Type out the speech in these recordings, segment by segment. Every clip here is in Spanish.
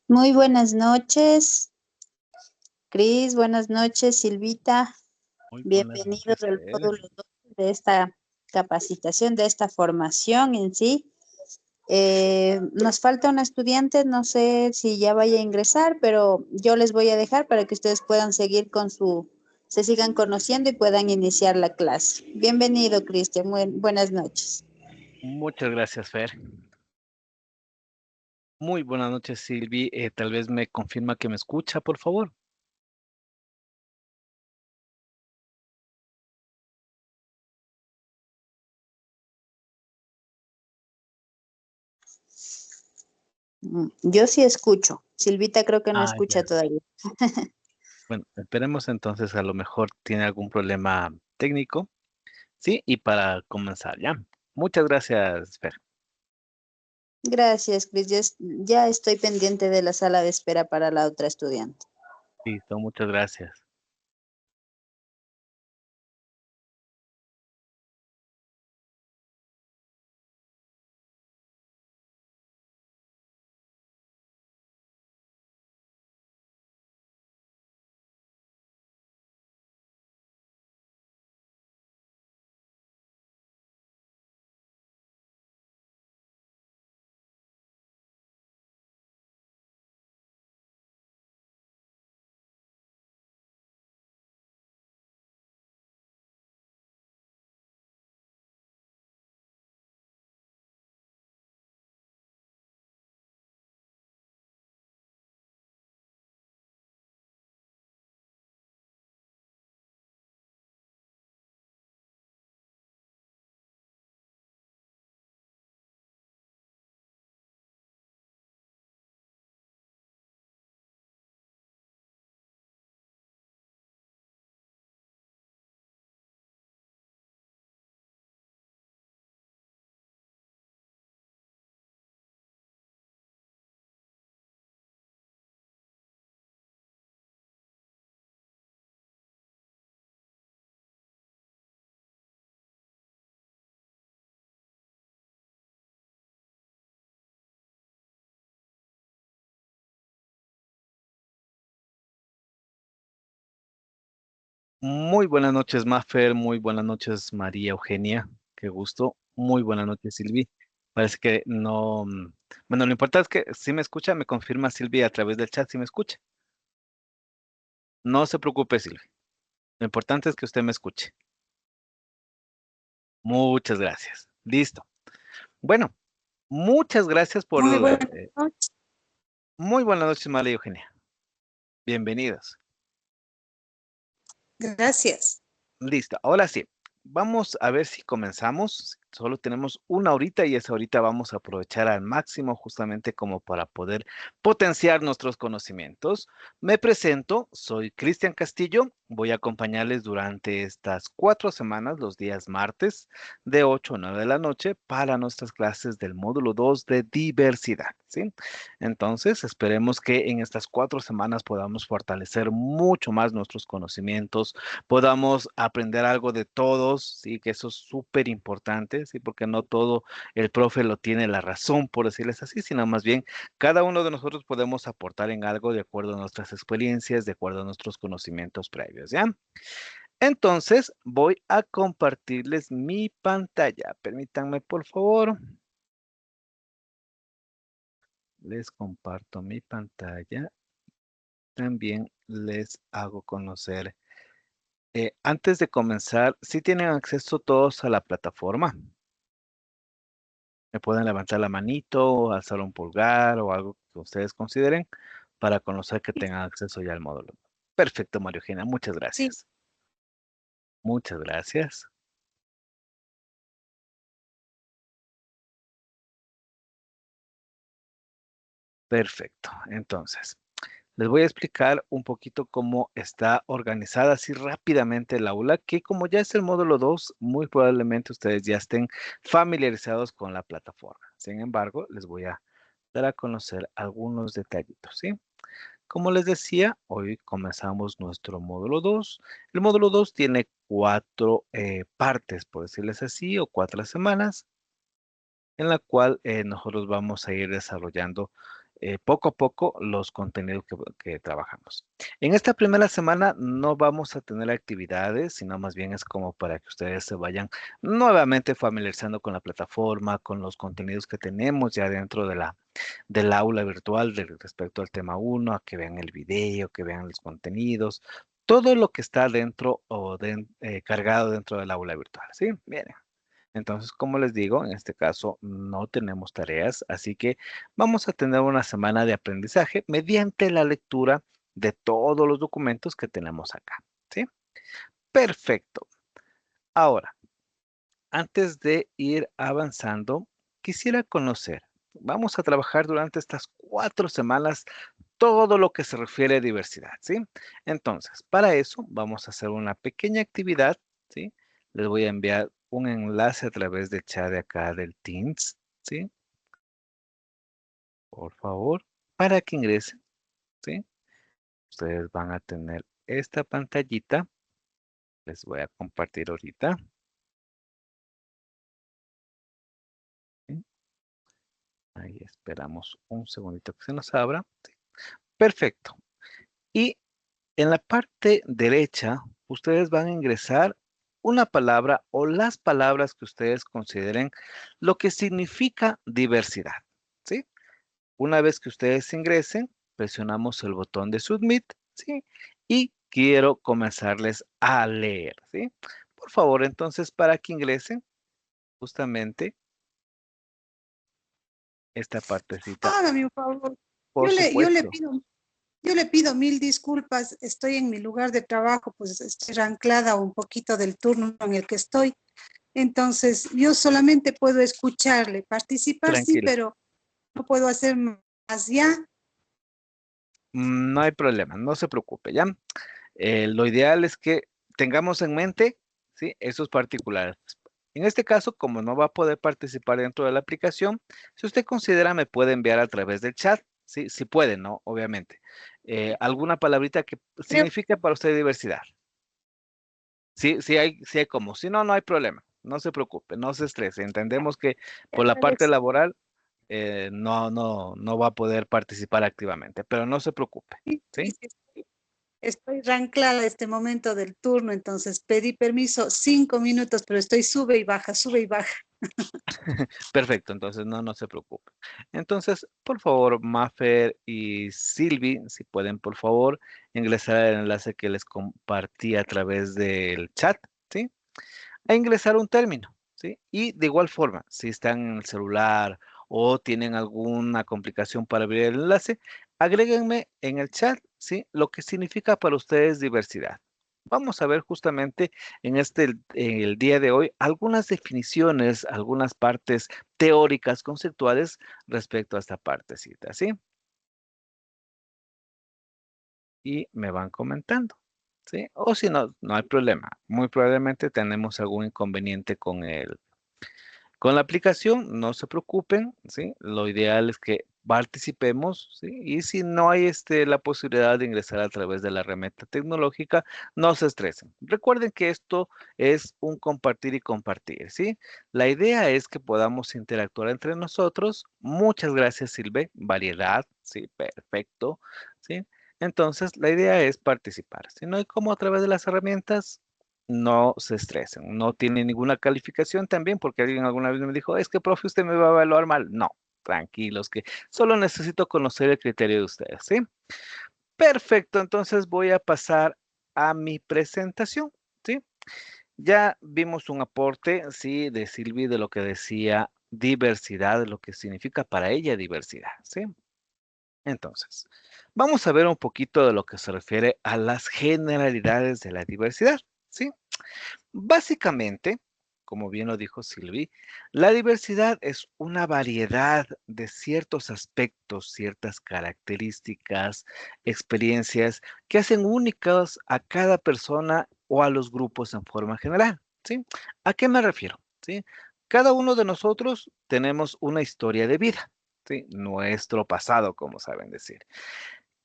Muy buenas noches, Cris. Buenas noches, Silvita. Muy buenas Bienvenidos noches, al Fer. módulo 2 de esta capacitación, de esta formación en sí. Nos falta un estudiante, no sé si ya vaya a ingresar, pero yo les voy a dejar para que ustedes puedan seguir se sigan conociendo y puedan iniciar la clase. Bienvenido, Cristian. Buenas noches. Muchas gracias, Fer. Muy buenas noches, Silvi. Tal vez me confirma que me escucha, por favor. Yo sí escucho. Silvita creo que no Ah, escucha ya. todavía. Bueno, esperemos entonces, a lo mejor tiene algún problema técnico. Sí, y para comenzar, ya. Muchas gracias, Fer. Gracias, Cris. Ya estoy pendiente de la sala de espera para la otra estudiante. Listo, muchas gracias. Muy buenas noches, Mafer. Muy buenas noches, María Eugenia. Qué gusto. Muy buenas noches, Silvi. Parece que no. Bueno, lo importante es que si me escucha, me confirma Silvi a través del chat si me escucha. No se preocupe, Silvi. Lo importante es que usted me escuche. Muchas gracias. Listo. Bueno, muchas gracias por Muy buenas noches. muy buenas noches, María Eugenia. Bienvenidos. Gracias. Listo. Ahora sí. Vamos a ver si comenzamos. Solo tenemos una horita y esa horita vamos a aprovechar al máximo justamente como para poder potenciar nuestros conocimientos. Me presento, soy Cristian Castillo. Voy a acompañarles durante estas 4 semanas, los días martes, de 8 a 9 de la noche, para nuestras clases del módulo 2 de diversidad, ¿sí? Entonces, esperemos que en estas 4 semanas podamos fortalecer mucho más nuestros conocimientos, podamos aprender algo de todos, sí, que eso es súper importante, sí, porque no todo el profe lo tiene la razón, por decirles así, sino más bien cada uno de nosotros podemos aportar en algo de acuerdo a nuestras experiencias, de acuerdo a nuestros conocimientos previos, ¿ya? Entonces, voy a compartirles mi pantalla. Permítanme, por favor. Les comparto mi pantalla. También les hago conocer. Antes de comenzar, si tienen acceso todos a la plataforma. Me pueden levantar la manito, o alzar un pulgar o algo que ustedes consideren para conocer que tengan acceso ya al módulo. Perfecto, Mario Eugenia. Muchas Sí. gracias. Muchas gracias. Perfecto. Entonces, les voy a explicar un poquito cómo está organizada así rápidamente el aula, que como ya es el módulo 2, muy probablemente ustedes ya estén familiarizados con la plataforma. Sin embargo, les voy a dar a conocer algunos detallitos, ¿sí? Como les decía, hoy comenzamos nuestro módulo 2. El módulo 2 tiene 4 partes, por decirles así, o 4 semanas, en la cual nosotros vamos a ir desarrollando poco a poco los contenidos que trabajamos. En esta primera semana no vamos a tener actividades, sino más bien es como para que ustedes se vayan nuevamente familiarizando con la plataforma, con los contenidos que tenemos ya dentro del aula virtual respecto al tema uno, a que vean el video, que vean los contenidos, todo lo que está dentro o cargado dentro del aula virtual, ¿sí? Bien. Entonces, como les digo, en este caso no tenemos tareas, así que vamos a tener una semana de aprendizaje mediante la lectura de todos los documentos que tenemos acá, ¿sí? Perfecto. Ahora, antes de ir avanzando, quisiera conocer, vamos a trabajar durante estas 4 semanas todo lo que se refiere a diversidad, ¿sí? Entonces, para eso vamos a hacer una pequeña actividad, ¿sí? Les voy a enviar un enlace a través del chat de acá del Teams, ¿sí? Por favor, para que ingresen, ¿sí? Ustedes van a tener esta pantallita. Les voy a compartir ahorita. ¿Sí? Ahí esperamos un segundito que se nos abra. ¿Sí? Perfecto. Y en la parte derecha, ustedes van a ingresar una palabra o las palabras que ustedes consideren lo que significa diversidad, ¿sí? Una vez que ustedes ingresen, presionamos el botón de Submit, ¿sí? Y quiero comenzarles a leer, ¿sí? Por favor, entonces, para que ingresen justamente esta partecita, Hágame un favor. por supuesto. Yo le pido mil disculpas. Estoy en mi lugar de trabajo, pues estoy anclada un poquito del turno en el que estoy. Entonces, yo solamente puedo escucharle, participar sí, Tranquila. pero no puedo hacer más ya. No hay problema, no se preocupe, ¿ya? Lo ideal es que tengamos en mente, ¿sí? Esos particulares. En este caso, como no va a poder participar dentro de la aplicación, si usted considera, me puede enviar a través del chat, ¿sí? Si puede, ¿no? Obviamente. Alguna palabrita que Creo signifique para usted diversidad. Sí, sí hay como. Si no, no hay problema. No se preocupe, no se estrese. Entendemos que que por la parte parece. laboral no va a poder participar activamente, pero no se preocupe, Sí, ¿sí? sí, estoy anclada a este momento del turno, entonces pedí permiso 5 minutos, pero estoy sube y baja, sube y baja. Perfecto, entonces no se preocupe. Entonces, por favor, Mafer y Silvi, si pueden, por favor, ingresar al enlace que les compartí a través del chat, ¿sí? A ingresar un término, ¿sí? Y de igual forma, si están en el celular o tienen alguna complicación para abrir el enlace, agréguenme en el chat, ¿sí? Lo que significa para ustedes diversidad. Vamos a ver justamente en el día de hoy algunas definiciones, algunas partes teóricas, conceptuales respecto a esta partecita, ¿sí? Y me van comentando, ¿sí? O si no, no hay problema. Muy probablemente tenemos algún inconveniente con la aplicación, no se preocupen, ¿sí? Lo ideal es que participemos, ¿sí? Y si no hay la posibilidad de ingresar a través de la herramienta tecnológica, no se estresen. Recuerden que esto es un compartir y compartir, ¿sí? La idea es que podamos interactuar entre nosotros. Muchas gracias, Silve. Variedad, sí, perfecto, ¿sí? Entonces, la idea es participar. Si no hay cómo a través de las herramientas, no se estresen, no tienen ninguna calificación también, porque alguien alguna vez me dijo, es que profe, usted me va a evaluar mal. No, tranquilos, que solo necesito conocer el criterio de ustedes, ¿sí? Perfecto, entonces voy a pasar a mi presentación, ¿sí? Ya vimos un aporte, sí, de Silvi de lo que decía diversidad, de lo que significa para ella diversidad, ¿sí? Entonces, vamos a ver un poquito de lo que se refiere a las generalidades de la diversidad, ¿sí? Básicamente, como bien lo dijo Silvi, la diversidad es una variedad de ciertos aspectos, ciertas características, experiencias que hacen únicas a cada persona o a los grupos en forma general, ¿sí? ¿A qué me refiero? ¿Sí? Cada uno de nosotros tenemos una historia de vida, ¿sí? Nuestro pasado, como saben decir.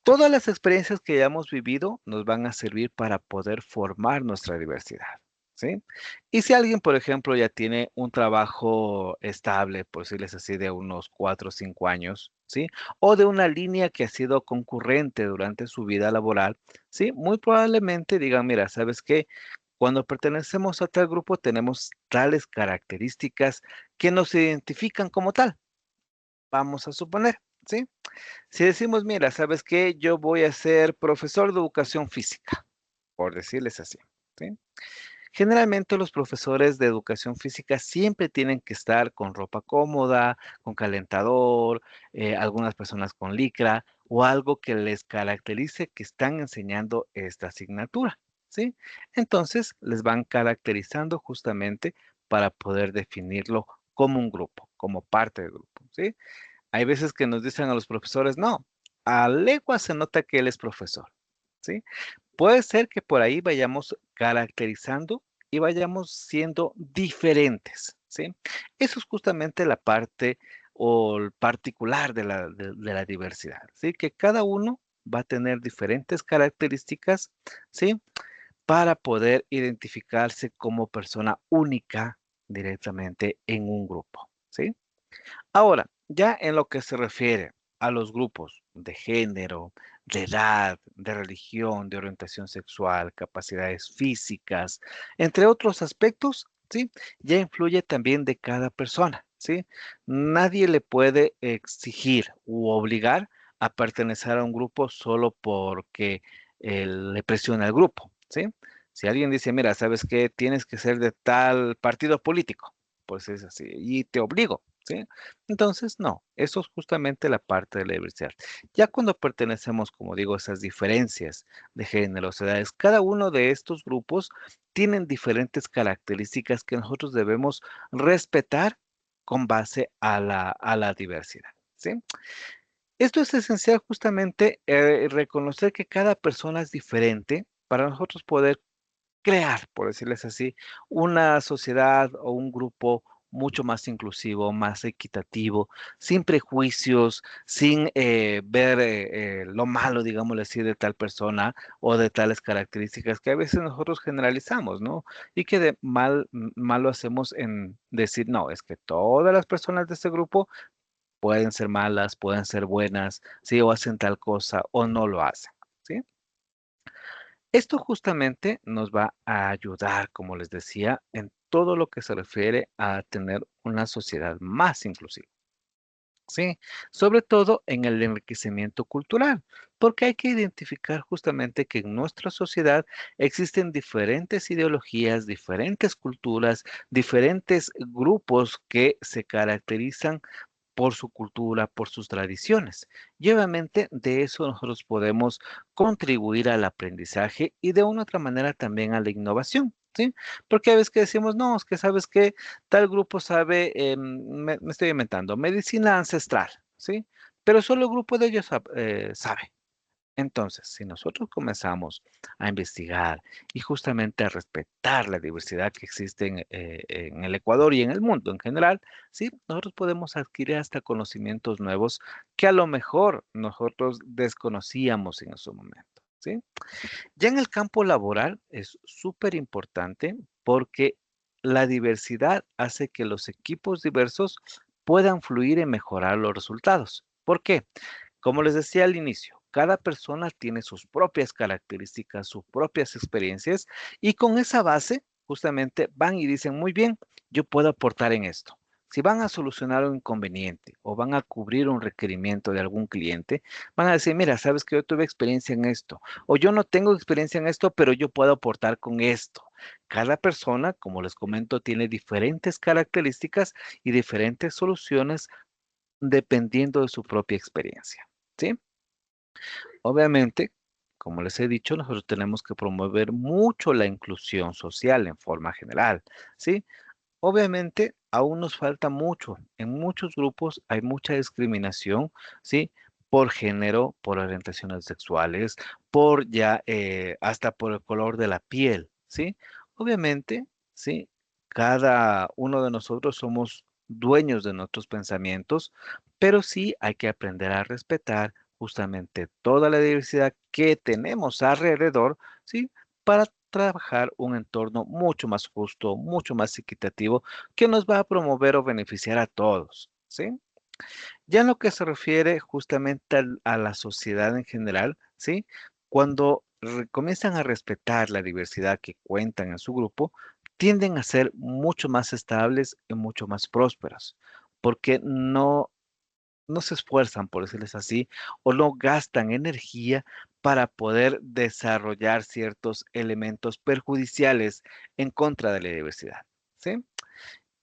Todas las experiencias que hayamos vivido nos van a servir para poder formar nuestra diversidad, ¿sí? Y si alguien, por ejemplo, ya tiene un trabajo estable, por decirles así, de unos 4 o 5 años, ¿sí? O de una línea que ha sido concurrente durante su vida laboral, ¿sí? Muy probablemente digan, mira, ¿sabes qué? Cuando pertenecemos a tal grupo tenemos tales características que nos identifican como tal. Vamos a suponer, ¿sí? Si decimos, mira, ¿sabes qué? Yo voy a ser profesor de educación física, por decirles así, ¿sí? Generalmente los profesores de educación física siempre tienen que estar con ropa cómoda, con calentador, algunas personas con licra o algo que les caracterice que están enseñando esta asignatura, ¿sí? Entonces les van caracterizando justamente para poder definirlo como un grupo, como parte del grupo, ¿sí? Hay veces que nos dicen a los profesores, no, a legua se nota que él es profesor, ¿sí? Puede ser que por ahí vayamos caracterizando y vayamos siendo diferentes, ¿sí? Eso es justamente la parte o el particular de la diversidad, ¿sí? Que cada uno va a tener diferentes características, ¿sí? Para poder identificarse como persona única directamente en un grupo, ¿sí? Ahora, ya en lo que se refiere a los grupos de género, de edad, de religión, de orientación sexual, capacidades físicas, entre otros aspectos, ¿sí? Ya influye también de cada persona, ¿sí? Nadie le puede exigir u obligar a pertenecer a un grupo solo porque le presiona el grupo, ¿sí? Si alguien dice, mira, ¿sabes qué? Tienes que ser de tal partido político, pues es así, y te obligo, ¿sí? Entonces, no, eso es justamente la parte de la diversidad. Ya cuando pertenecemos, como digo, a esas diferencias de géneros, edades, cada uno de estos grupos tienen diferentes características que nosotros debemos respetar con base a la diversidad, ¿sí? Esto es esencial justamente reconocer que cada persona es diferente para nosotros poder crear, por decirles así, una sociedad o un grupo mucho más inclusivo, más equitativo, sin prejuicios, sin ver lo malo, digámosle así, de tal persona o de tales características que a veces nosotros generalizamos, ¿no? Y que mal lo hacemos en decir, no, es que todas las personas de este grupo pueden ser malas, pueden ser buenas, sí, o hacen tal cosa o no lo hacen, ¿sí? Esto justamente nos va a ayudar, como les decía, en todo lo que se refiere a tener una sociedad más inclusiva. Sí, sobre todo en el enriquecimiento cultural, porque hay que identificar justamente que en nuestra sociedad existen diferentes ideologías, diferentes culturas, diferentes grupos que se caracterizan por su cultura, por sus tradiciones. Y obviamente de eso nosotros podemos contribuir al aprendizaje y de una u otra manera también a la innovación, ¿sí? Porque a veces que decimos, no, es que sabes que tal grupo sabe, me estoy inventando, medicina ancestral, ¿sí? Pero solo el grupo de ellos sabe. Entonces, si nosotros comenzamos a investigar y justamente a respetar la diversidad que existe en el Ecuador y en el mundo en general, sí, nosotros podemos adquirir hasta conocimientos nuevos que a lo mejor nosotros desconocíamos en su momento, ¿sí? Ya en el campo laboral es súper importante porque la diversidad hace que los equipos diversos puedan fluir y mejorar los resultados. ¿Por qué? Como les decía al inicio, cada persona tiene sus propias características, sus propias experiencias y con esa base justamente van y dicen, muy bien, yo puedo aportar en esto. Si van a solucionar un inconveniente o van a cubrir un requerimiento de algún cliente, van a decir, mira, sabes que yo tuve experiencia en esto o yo no tengo experiencia en esto, pero yo puedo aportar con esto. Cada persona, como les comento, tiene diferentes características y diferentes soluciones dependiendo de su propia experiencia. ¿Sí? Obviamente, como les he dicho, nosotros tenemos que promover mucho la inclusión social en forma general, ¿sí? Obviamente, aún nos falta mucho. En muchos grupos hay mucha discriminación, ¿sí? Por género, por orientaciones sexuales, por ya, hasta por el color de la piel, ¿sí? Obviamente, ¿sí? Cada uno de nosotros somos dueños de nuestros pensamientos, pero sí hay que aprender a respetar justamente toda la diversidad que tenemos alrededor, ¿sí? Para trabajar un entorno mucho más justo, mucho más equitativo, que nos va a promover o beneficiar a todos, ¿sí? Ya en lo que se refiere justamente a la sociedad en general, ¿sí? Cuando comienzan a respetar la diversidad que cuentan en su grupo, tienden a ser mucho más estables y mucho más prósperos, porque no se esfuerzan, por decirles así, o no gastan energía para poder desarrollar ciertos elementos perjudiciales en contra de la diversidad, ¿sí?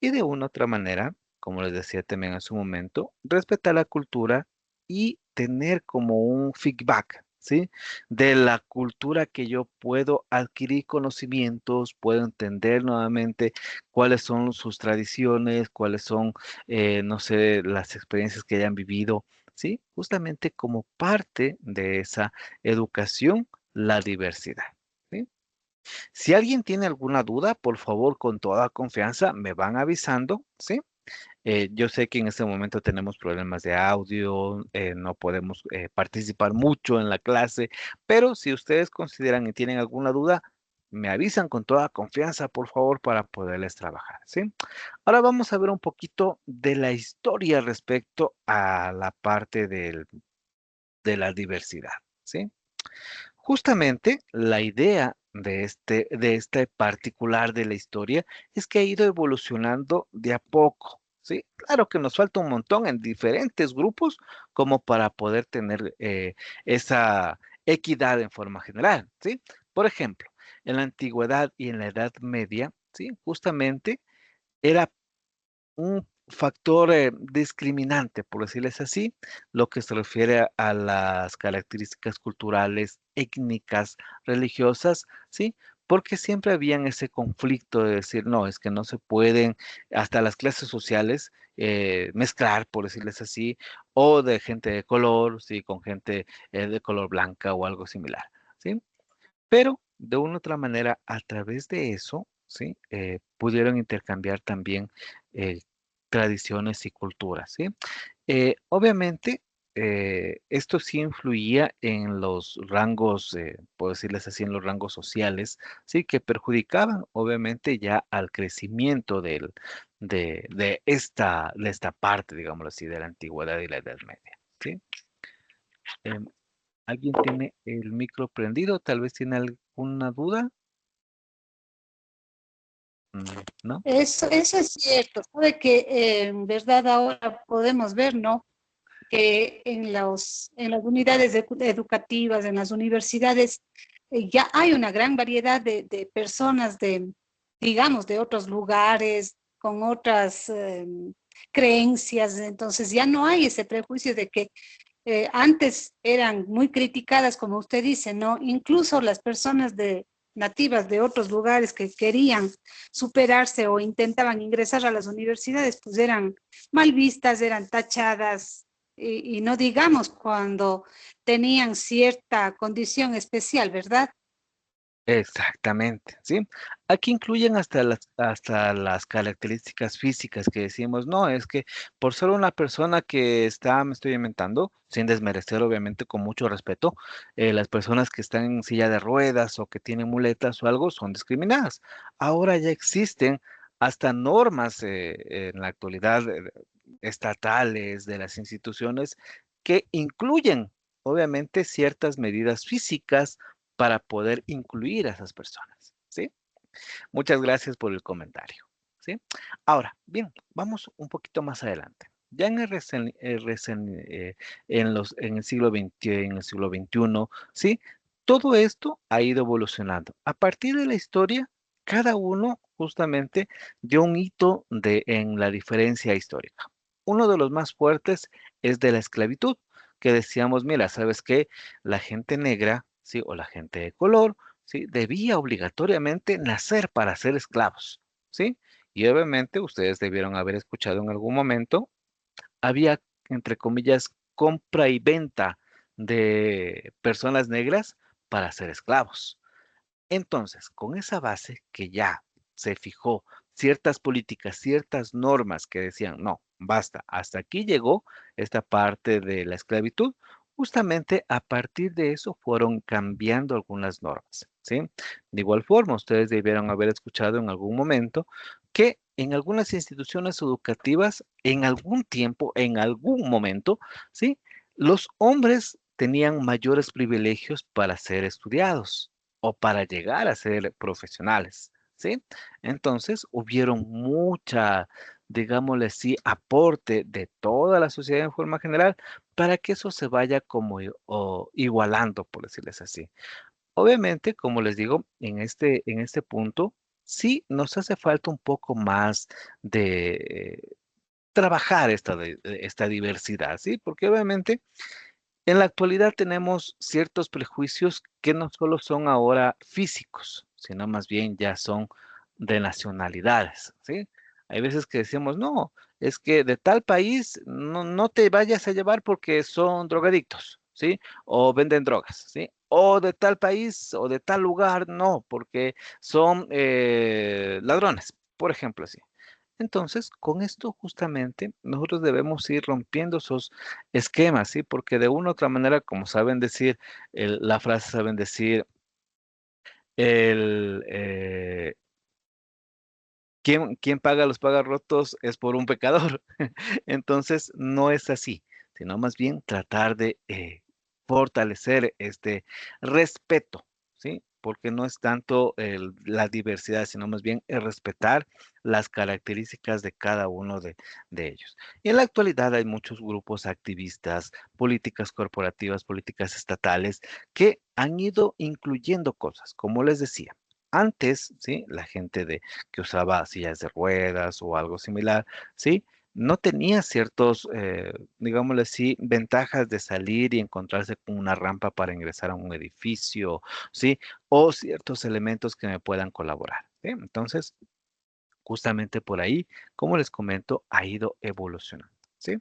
Y de una u otra manera, como les decía también en su momento, respetar la cultura y tener como un feedback, ¿sí? De la cultura que yo puedo adquirir conocimientos, puedo entender nuevamente cuáles son sus tradiciones, cuáles son, no sé, las experiencias que hayan vivido, ¿sí? Justamente como parte de esa educación, la diversidad. ¿Sí? Si alguien tiene alguna duda, por favor, con toda confianza, me van avisando, ¿sí? Yo sé que en este momento tenemos problemas de audio, no podemos participar mucho en la clase, pero si ustedes consideran y tienen alguna duda, me avisan con toda confianza, por favor, para poderles trabajar, ¿sí? Ahora vamos a ver un poquito de la historia respecto a la parte de la diversidad, ¿sí? Justamente la idea de este particular de la historia es que ha ido evolucionando de a poco, ¿sí? Claro que nos falta un montón en diferentes grupos como para poder tener esa equidad en forma general, ¿sí? Por ejemplo, en la antigüedad y en la Edad Media, ¿sí? Justamente era un factor discriminante, por decirles así, lo que se refiere a las características culturales, étnicas, religiosas, ¿sí? Porque siempre habían ese conflicto de decir, no, es que no se pueden, hasta las clases sociales, mezclar, por decirles así, o de gente de color, ¿sí? Con gente de color blanca o algo similar, ¿sí? Pero de una u otra manera, a través de eso, ¿sí? Pudieron intercambiar también eh, tradiciones y culturas, ¿sí? Obviamente, esto sí influía en los rangos, por decirles así, en los rangos sociales, ¿sí? Que perjudicaban, obviamente, ya al crecimiento de esta parte, digámoslo así, de la antigüedad y la Edad Media, ¿sí? Em, ¿Alguien tiene el micro prendido? Tal vez tiene alguna duda. ¿No? Eso es cierto. Sabe que en verdad ahora podemos ver, ¿no? Que en las unidades educativas, en las universidades, ya hay una gran variedad de personas digamos, de otros lugares, con otras creencias. Entonces ya no hay ese prejuicio de que antes eran muy criticadas, como usted dice, ¿no? Incluso las personas nativas de otros lugares que querían superarse o intentaban ingresar a las universidades, pues eran mal vistas, eran tachadas, y no digamos cuando tenían cierta condición especial, ¿verdad? Exactamente, ¿sí? Aquí incluyen hasta las características físicas que decimos, no, es que por ser una persona que está, me estoy inventando, sin desmerecer, obviamente, con mucho respeto, las personas que están en silla de ruedas o que tienen muletas o algo son discriminadas. Ahora ya existen hasta normas en la actualidad estatales de las instituciones que incluyen, obviamente, ciertas medidas físicas para poder incluir a esas personas, ¿sí? Muchas gracias por el comentario, ¿sí? Ahora, bien, vamos un poquito más adelante. Ya en el siglo XX, en el siglo XXI, ¿sí? Todo esto ha ido evolucionando. A partir de la historia, cada uno justamente dio un hito en la diferencia histórica. Uno de los más fuertes es de la esclavitud, que decíamos, mira, ¿sabes qué? La gente negra, ¿sí? O la gente de color, ¿sí? Debía obligatoriamente nacer para ser esclavos, ¿sí? Y obviamente ustedes debieron haber escuchado en algún momento, había, entre comillas, compra y venta de personas negras para ser esclavos. Entonces, con esa base que ya se fijó ciertas políticas, ciertas normas que decían, no, basta, hasta aquí llegó esta parte de la esclavitud, justamente a partir de eso fueron cambiando algunas normas, ¿sí? De igual forma, ustedes debieron haber escuchado en algún momento que en algunas instituciones educativas, en algún tiempo, en algún momento, ¿sí? Los hombres tenían mayores privilegios para ser estudiados o para llegar a ser profesionales, ¿sí? Entonces, hubieron mucha, digámosle así, aporte de toda la sociedad en forma general para que eso se vaya como o igualando, por decirles así. Obviamente, como les digo, en este punto, sí nos hace falta un poco más de trabajar esta diversidad, ¿sí? Porque obviamente en la actualidad tenemos ciertos prejuicios que no solo son ahora físicos, sino más bien ya son de nacionalidades, ¿sí? Hay veces que decimos, no, es que de tal país no te vayas a llevar porque son drogadictos, ¿sí? O venden drogas, ¿sí? O de tal país o de tal lugar, no, porque son ladrones, por ejemplo, así. Entonces, con esto justamente nosotros debemos ir rompiendo esos esquemas, ¿sí? Porque de una u otra manera, como saben decir, la frase saben decir, el, quien paga los paga rotos es por un pecador. Entonces, no es así, sino más bien tratar de fortalecer este respeto, ¿sí? Porque no es tanto la diversidad, sino más bien el respetar las características de cada uno de ellos. Y en la actualidad hay muchos grupos activistas, políticas corporativas, políticas estatales, que han ido incluyendo cosas, como les decía. Antes, ¿sí? La gente que usaba sillas de ruedas o algo similar, ¿sí? No tenía ciertos, digámosle así, ventajas de salir y encontrarse con una rampa para ingresar a un edificio, ¿sí? O ciertos elementos que me puedan colaborar, ¿sí? Entonces, justamente por ahí, como les comento, ha ido evolucionando, ¿sí?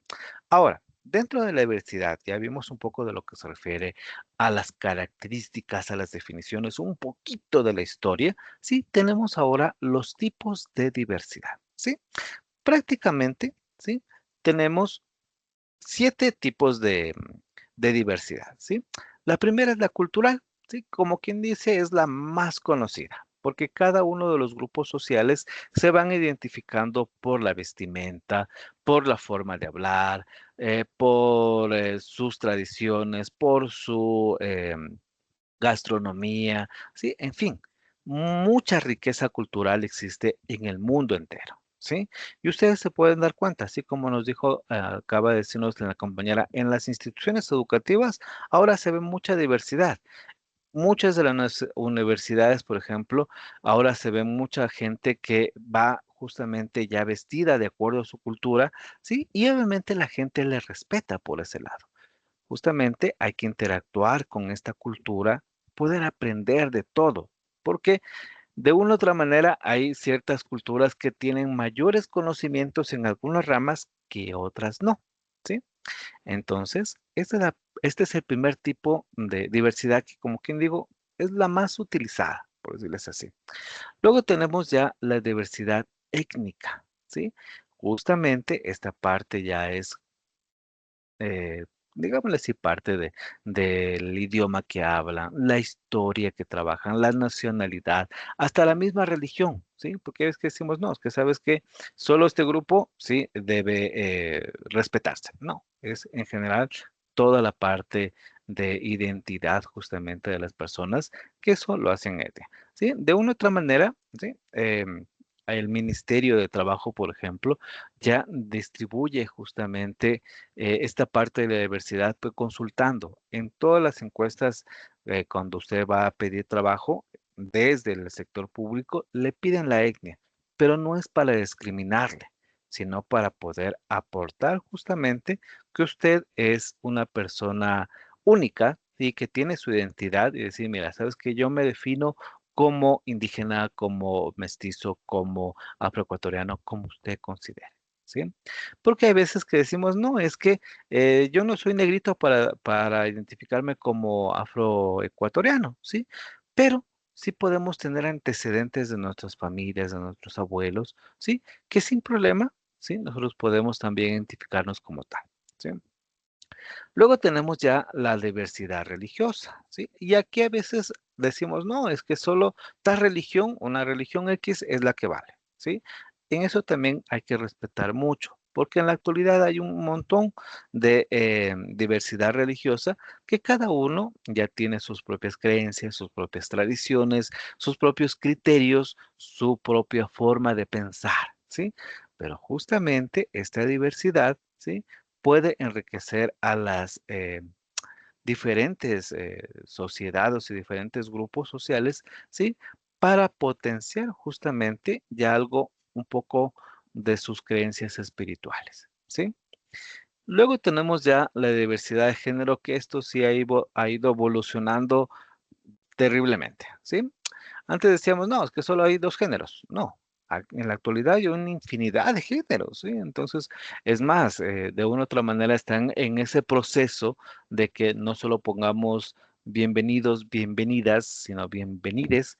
Ahora, dentro de la diversidad, ya vimos un poco de lo que se refiere a las características, a las definiciones, un poquito de la historia, ¿sí? Tenemos ahora los tipos de diversidad, ¿sí? Prácticamente, ¿sí? Tenemos 7 tipos de diversidad, ¿sí? La primera es la cultural, ¿sí? Como quien dice, es la más conocida, porque cada uno de los grupos sociales se van identificando por la vestimenta, por la forma de hablar, por sus tradiciones, por su gastronomía, ¿sí? En fin, mucha riqueza cultural existe en el mundo entero, ¿sí? Y ustedes se pueden dar cuenta, así como nos dijo, acaba de decirnos la compañera, en las instituciones educativas ahora se ve mucha diversidad. Muchas de las universidades, por ejemplo, ahora se ve mucha gente que va justamente ya vestida de acuerdo a su cultura, ¿sí? Y obviamente la gente le respeta por ese lado. Justamente hay que interactuar con esta cultura, poder aprender de todo, porque de una u otra manera hay ciertas culturas que tienen mayores conocimientos en algunas ramas que otras no, ¿sí? Entonces, este es el primer tipo de diversidad que, como quien digo, es la más utilizada, por decirles así. Luego tenemos ya la diversidad étnica, ¿sí? Justamente esta parte ya es eh, digámosle así, parte del idioma que hablan, la historia que trabajan, la nacionalidad, hasta la misma religión, ¿sí? Porque es que decimos, no, es que sabes que solo este grupo, sí, debe respetarse. No, es en general toda la parte de identidad justamente de las personas que eso lo hacen etnia, ¿sí? De una u otra manera, ¿sí? El Ministerio de Trabajo, por ejemplo, ya distribuye justamente esta parte de la diversidad, pues consultando en todas las encuestas, cuando usted va a pedir trabajo desde el sector público, le piden la etnia, pero no es para discriminarle, sino para poder aportar justamente que usted es una persona única y que tiene su identidad y decir, mira, sabes que yo me defino como indígena, como mestizo, como afroecuatoriano, como usted considere, ¿sí? Porque hay veces que decimos, no, es que yo no soy negrito para identificarme como afroecuatoriano, ¿sí? Pero sí podemos tener antecedentes de nuestras familias, de nuestros abuelos, ¿sí? Que sin problema, ¿sí? Nosotros podemos también identificarnos como tal, ¿sí? Luego tenemos ya la diversidad religiosa, ¿sí? Y aquí a veces decimos, no, es que solo tal religión, una religión X es la que vale, ¿sí? en eso también hay que respetar mucho, porque en la actualidad hay un montón de diversidad religiosa que cada uno ya tiene sus propias creencias, sus propias tradiciones, sus propios criterios, su propia forma de pensar, ¿sí? Pero justamente esta diversidad, ¿sí? Puede enriquecer a las diferentes sociedades y diferentes grupos sociales, ¿sí? Para potenciar justamente ya algo un poco de sus creencias espirituales, ¿sí? Luego tenemos ya la diversidad de género, que esto sí ha ido evolucionando terriblemente, ¿sí? Antes decíamos, no, es que solo hay dos géneros. No, en la actualidad hay una infinidad de géneros, ¿sí? Entonces, es más, de una u otra manera están en ese proceso de que no solo pongamos bienvenidos, bienvenidas, sino bienvenides.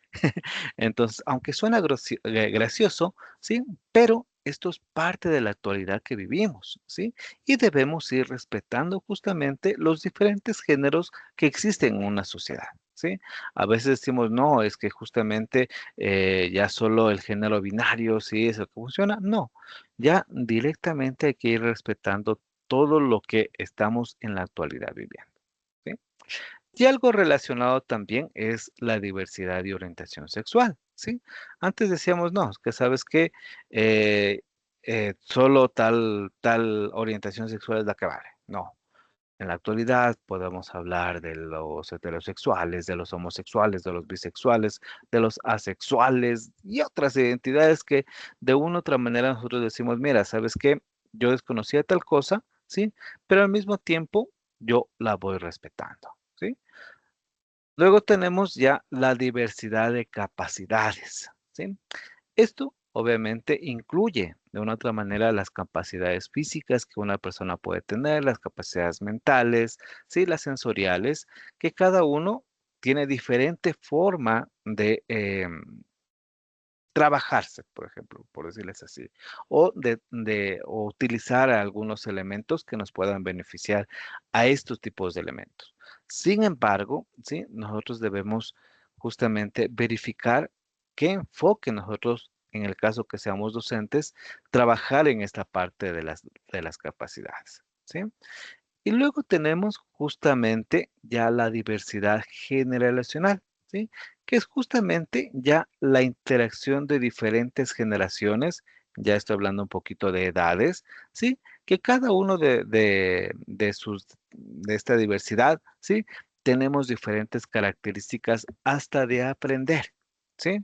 Entonces, aunque suena gracioso, ¿sí? Pero esto es parte de la actualidad que vivimos, ¿sí? Y debemos ir respetando justamente los diferentes géneros que existen en una sociedad, ¿sí? A veces decimos, no, es que justamente ya solo el género binario, sí, es el que funciona. No, ya directamente hay que ir respetando todo lo que estamos en la actualidad viviendo, ¿sí? Y algo relacionado también es la diversidad de orientación sexual, ¿sí? Antes decíamos, no, es que sabes que solo tal orientación sexual es la que vale. No, en la actualidad podemos hablar de los heterosexuales, de los homosexuales, de los bisexuales, de los asexuales y otras identidades que de una u otra manera nosotros decimos, mira, ¿sabes qué? Yo desconocía tal cosa, ¿sí? Pero al mismo tiempo yo la voy respetando, ¿sí? Luego tenemos ya la diversidad de capacidades, ¿sí? Esto obviamente incluye de una u otra manera las capacidades físicas que una persona puede tener, las capacidades mentales, sí, las sensoriales, que cada uno tiene diferente forma de trabajarse, por ejemplo, por decirles así, o o utilizar algunos elementos que nos puedan beneficiar a estos tipos de elementos. Sin embargo, sí, nosotros debemos justamente verificar qué enfoque nosotros, en el caso que seamos docentes, trabajar en esta parte de las capacidades, ¿sí? Y luego tenemos justamente ya la diversidad generacional, ¿sí? Que es justamente ya la interacción de diferentes generaciones, ya estoy hablando un poquito de edades, ¿sí? Que cada uno de esta diversidad, ¿sí? Tenemos diferentes características hasta de aprender, ¿sí?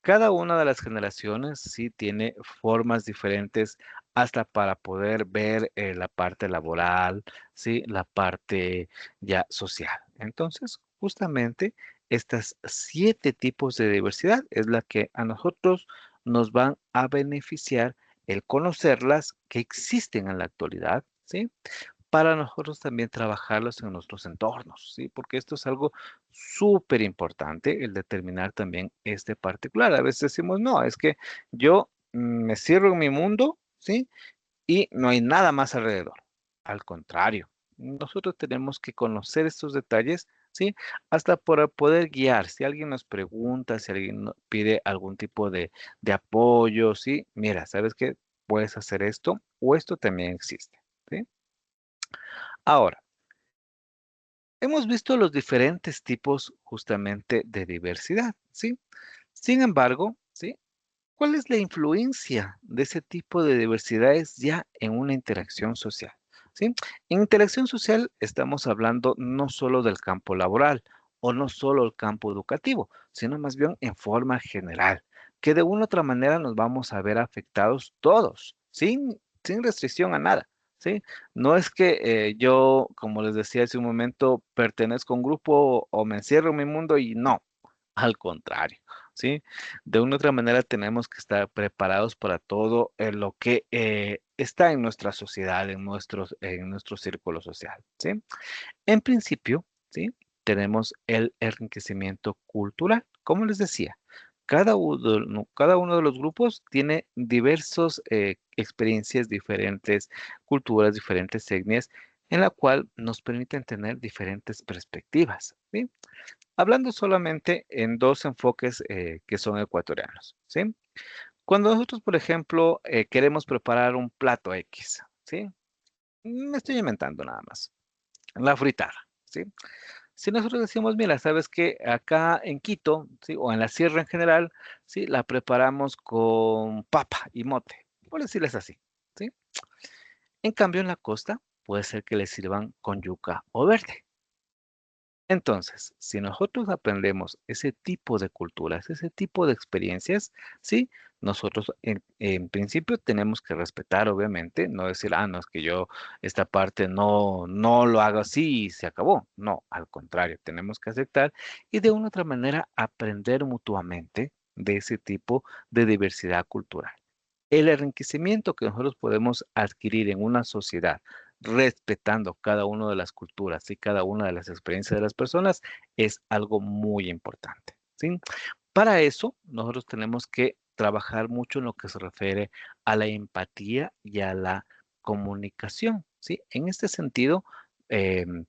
Cada una de las generaciones sí tiene formas diferentes hasta para poder ver la parte laboral, sí, la parte ya social. Entonces, justamente estas 7 tipos de diversidad es la que a nosotros nos van a beneficiar el conocerlas que existen en la actualidad, ¿sí? Para nosotros también trabajarlos en nuestros entornos, ¿sí? Porque esto es algo súper importante, el determinar también este particular. A veces decimos, no, es que yo me cierro en mi mundo, ¿sí? Y no hay nada más alrededor. Al contrario, nosotros tenemos que conocer estos detalles, ¿sí? Hasta para poder guiar. Si alguien nos pregunta, si alguien pide algún tipo de apoyo, ¿sí? Mira, ¿sabes qué? Puedes hacer esto o esto también existe, ¿sí? Ahora, hemos visto los diferentes tipos justamente de diversidad, ¿sí? Sin embargo, ¿sí? ¿Cuál es la influencia de ese tipo de diversidades ya en una interacción social? ¿Sí? En interacción social estamos hablando no solo del campo laboral o no solo el campo educativo, sino más bien en forma general, que de una u otra manera nos vamos a ver afectados todos, sin restricción a nada. ¿Sí? No es que yo, como les decía hace un momento, pertenezco a un grupo o me encierro en mi mundo y no, al contrario, ¿sí? De una u otra manera tenemos que estar preparados para todo lo que está en nuestra sociedad, en nuestro círculo social, ¿sí? En principio, ¿sí? Tenemos el enriquecimiento cultural. Como les decía, cada uno de los grupos tiene diversas experiencias, diferentes culturas, diferentes etnias, en la cual nos permiten tener diferentes perspectivas, ¿sí? Hablando solamente en dos enfoques que son ecuatorianos, ¿sí? Cuando nosotros, por ejemplo, queremos preparar un plato X, ¿sí? Me estoy inventando nada más. La fritada, ¿sí? Si nosotros decimos, mira, sabes que acá en Quito, ¿sí? O en la sierra en general, ¿sí? La preparamos con papa y mote, por decirles así, ¿sí? En cambio, en la costa puede ser que le sirvan con yuca o verde. Entonces, si nosotros aprendemos ese tipo de culturas, ese tipo de experiencias, ¿sí? Nosotros en principio tenemos que respetar, obviamente, no decir, no, es que yo esta parte no lo hago así y se acabó. No, al contrario, tenemos que aceptar y de una u otra manera aprender mutuamente de ese tipo de diversidad cultural. El enriquecimiento que nosotros podemos adquirir en una sociedad, respetando cada una de las culturas y cada una de las experiencias de las personas, es algo muy importante, ¿sí? Para eso, nosotros tenemos que trabajar mucho en lo que se refiere a la empatía y a la comunicación, ¿sí? En este sentido, em,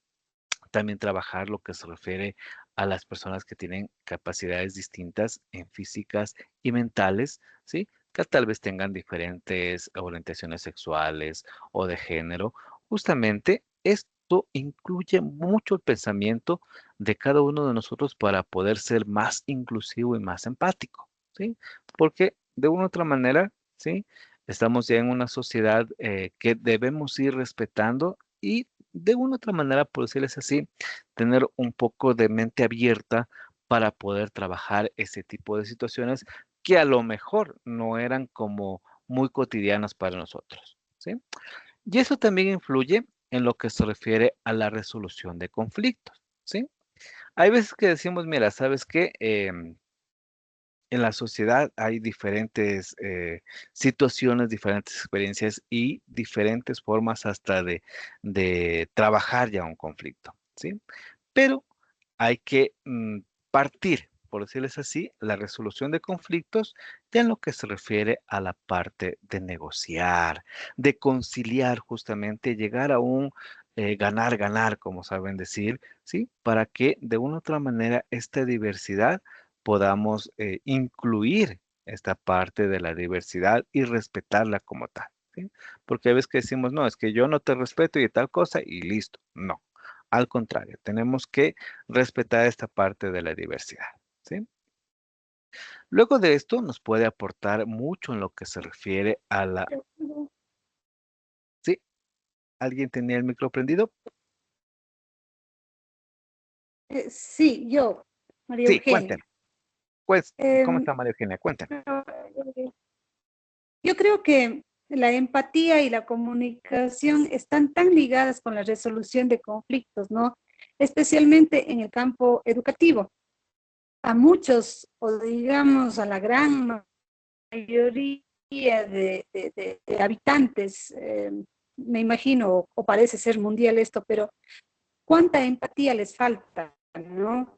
también trabajar lo que se refiere a las personas que tienen capacidades distintas en físicas y mentales, ¿sí? Que tal vez tengan diferentes orientaciones sexuales o de género. Justamente esto incluye mucho el pensamiento de cada uno de nosotros para poder ser más inclusivo y más empático, ¿sí? Porque de una u otra manera, ¿sí? Estamos ya en una sociedad que debemos ir respetando y de una u otra manera, por decirles así, tener un poco de mente abierta para poder trabajar ese tipo de situaciones que a lo mejor no eran como muy cotidianas para nosotros, ¿sí? Y eso también influye en lo que se refiere a la resolución de conflictos, ¿sí? Hay veces que decimos, mira, ¿sabes qué? En la sociedad hay diferentes situaciones, diferentes experiencias y diferentes formas hasta de trabajar ya un conflicto, ¿sí? Pero hay que partir, por decirles así, la resolución de conflictos ya en lo que se refiere a la parte de negociar, de conciliar justamente, llegar a un ganar, ganar, como saben decir, ¿sí? Para que de una u otra manera esta diversidad podamos incluir esta parte de la diversidad y respetarla como tal, ¿sí? Porque a veces que decimos, no, es que yo no te respeto y tal cosa y listo. No, al contrario, tenemos que respetar esta parte de la diversidad, ¿sí? Luego de esto nos puede aportar mucho en lo que se refiere a la... ¿Sí? ¿Alguien tenía el micro prendido? Sí, yo, María Sí, cuéntenos. Eugenia. Pues, ¿cómo Em, está María Eugenia? Cuéntenos. yo creo que la empatía y la comunicación están tan ligadas con la resolución de conflictos, ¿no? Especialmente en el campo educativo. A muchos, o digamos a la gran mayoría de habitantes, me imagino, o parece ser mundial esto, pero ¿cuánta empatía les falta, no?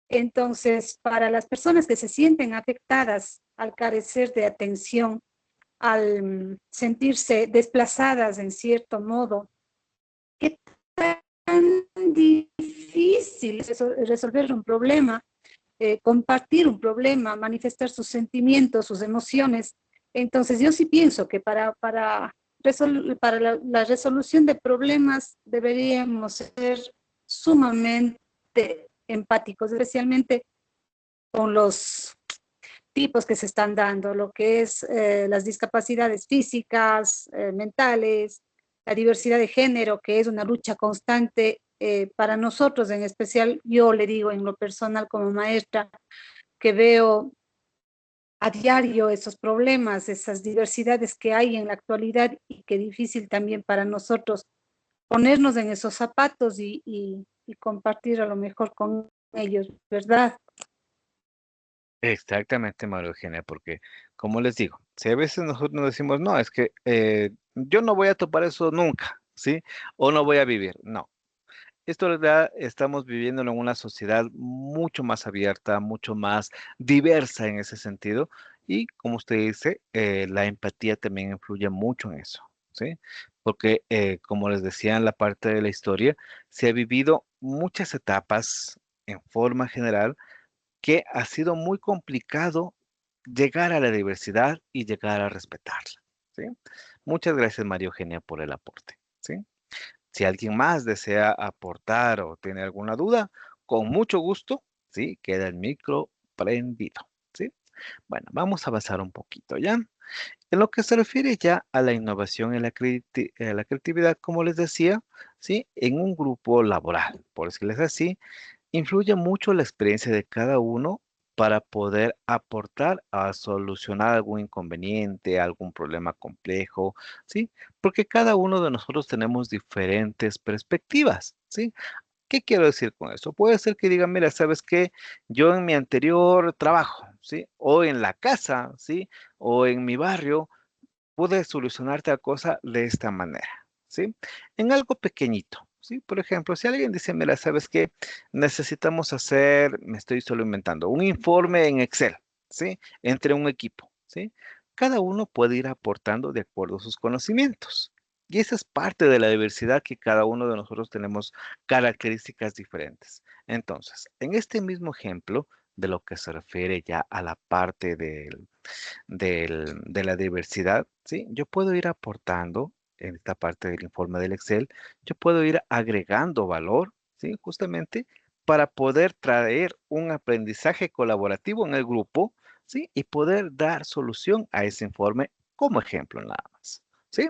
Entonces, para las personas que se sienten afectadas al carecer de atención, al sentirse desplazadas en cierto modo, ¿qué tan difícil es resolver un problema, compartir un problema, manifestar sus sentimientos, sus emociones? Entonces, yo sí pienso que para la resolución de problemas deberíamos ser sumamente empáticos, especialmente con los tipos que se están dando, lo que es las discapacidades físicas, mentales, la diversidad de género, que es una lucha constante para nosotros, en especial yo le digo en lo personal como maestra, que veo a diario esos problemas, esas diversidades que hay en la actualidad y que difícil también para nosotros ponernos en esos zapatos y compartir a lo mejor con ellos, ¿verdad? Exactamente, María Eugenia, porque como les digo, si a veces nosotros nos decimos, no, es que yo no voy a topar eso nunca, ¿sí? O no voy a vivir. No, esto es verdad, estamos viviendo en una sociedad mucho más abierta, mucho más diversa en ese sentido. Y como usted dice, la empatía también influye mucho en eso, ¿sí? Porque como les decía en la parte de la historia, se ha vivido muchas etapas en forma general que ha sido muy complicado llegar a la diversidad y llegar a respetarla, ¿sí? Muchas gracias, María Eugenia, por el aporte, ¿sí? Si alguien más desea aportar o tiene alguna duda, con mucho gusto, ¿sí? Queda el micro prendido, ¿sí? Bueno, vamos a avanzar un poquito, ¿ya? En lo que se refiere ya a la innovación y la creatividad, como les decía, ¿sí? En un grupo laboral, por decirles así, influye mucho la experiencia de cada uno para poder aportar a solucionar algún inconveniente, algún problema complejo, ¿sí? Porque cada uno de nosotros tenemos diferentes perspectivas, ¿sí? ¿Qué quiero decir con eso? Puede ser que digan, mira, ¿sabes qué? Yo en mi anterior trabajo, ¿sí? O en la casa, ¿sí? O en mi barrio, pude solucionar tal cosa de esta manera, ¿sí? En algo pequeñito, ¿sí? Por ejemplo, si alguien dice, mira, ¿sabes qué? Necesitamos hacer, me estoy solo inventando, un informe en Excel, ¿sí? Entre un equipo, ¿sí? Cada uno puede ir aportando de acuerdo a sus conocimientos. Y esa es parte de la diversidad que cada uno de nosotros tenemos características diferentes. Entonces, en este mismo ejemplo de lo que se refiere ya a la parte de la diversidad, ¿sí? Yo puedo ir aportando en esta parte del informe del Excel, yo puedo ir agregando valor, ¿sí? Justamente para poder traer un aprendizaje colaborativo en el grupo, ¿sí? Y poder dar solución a ese informe como ejemplo nada más, ¿sí?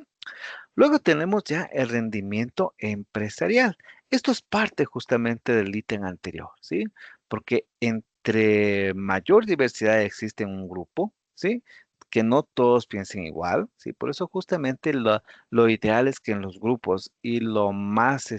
Luego tenemos ya el rendimiento empresarial. Esto es parte justamente del ítem anterior, ¿sí? Porque entre mayor diversidad existe en un grupo, ¿sí? Que no todos piensen igual, ¿sí? Por eso justamente lo ideal es que en los grupos y lo más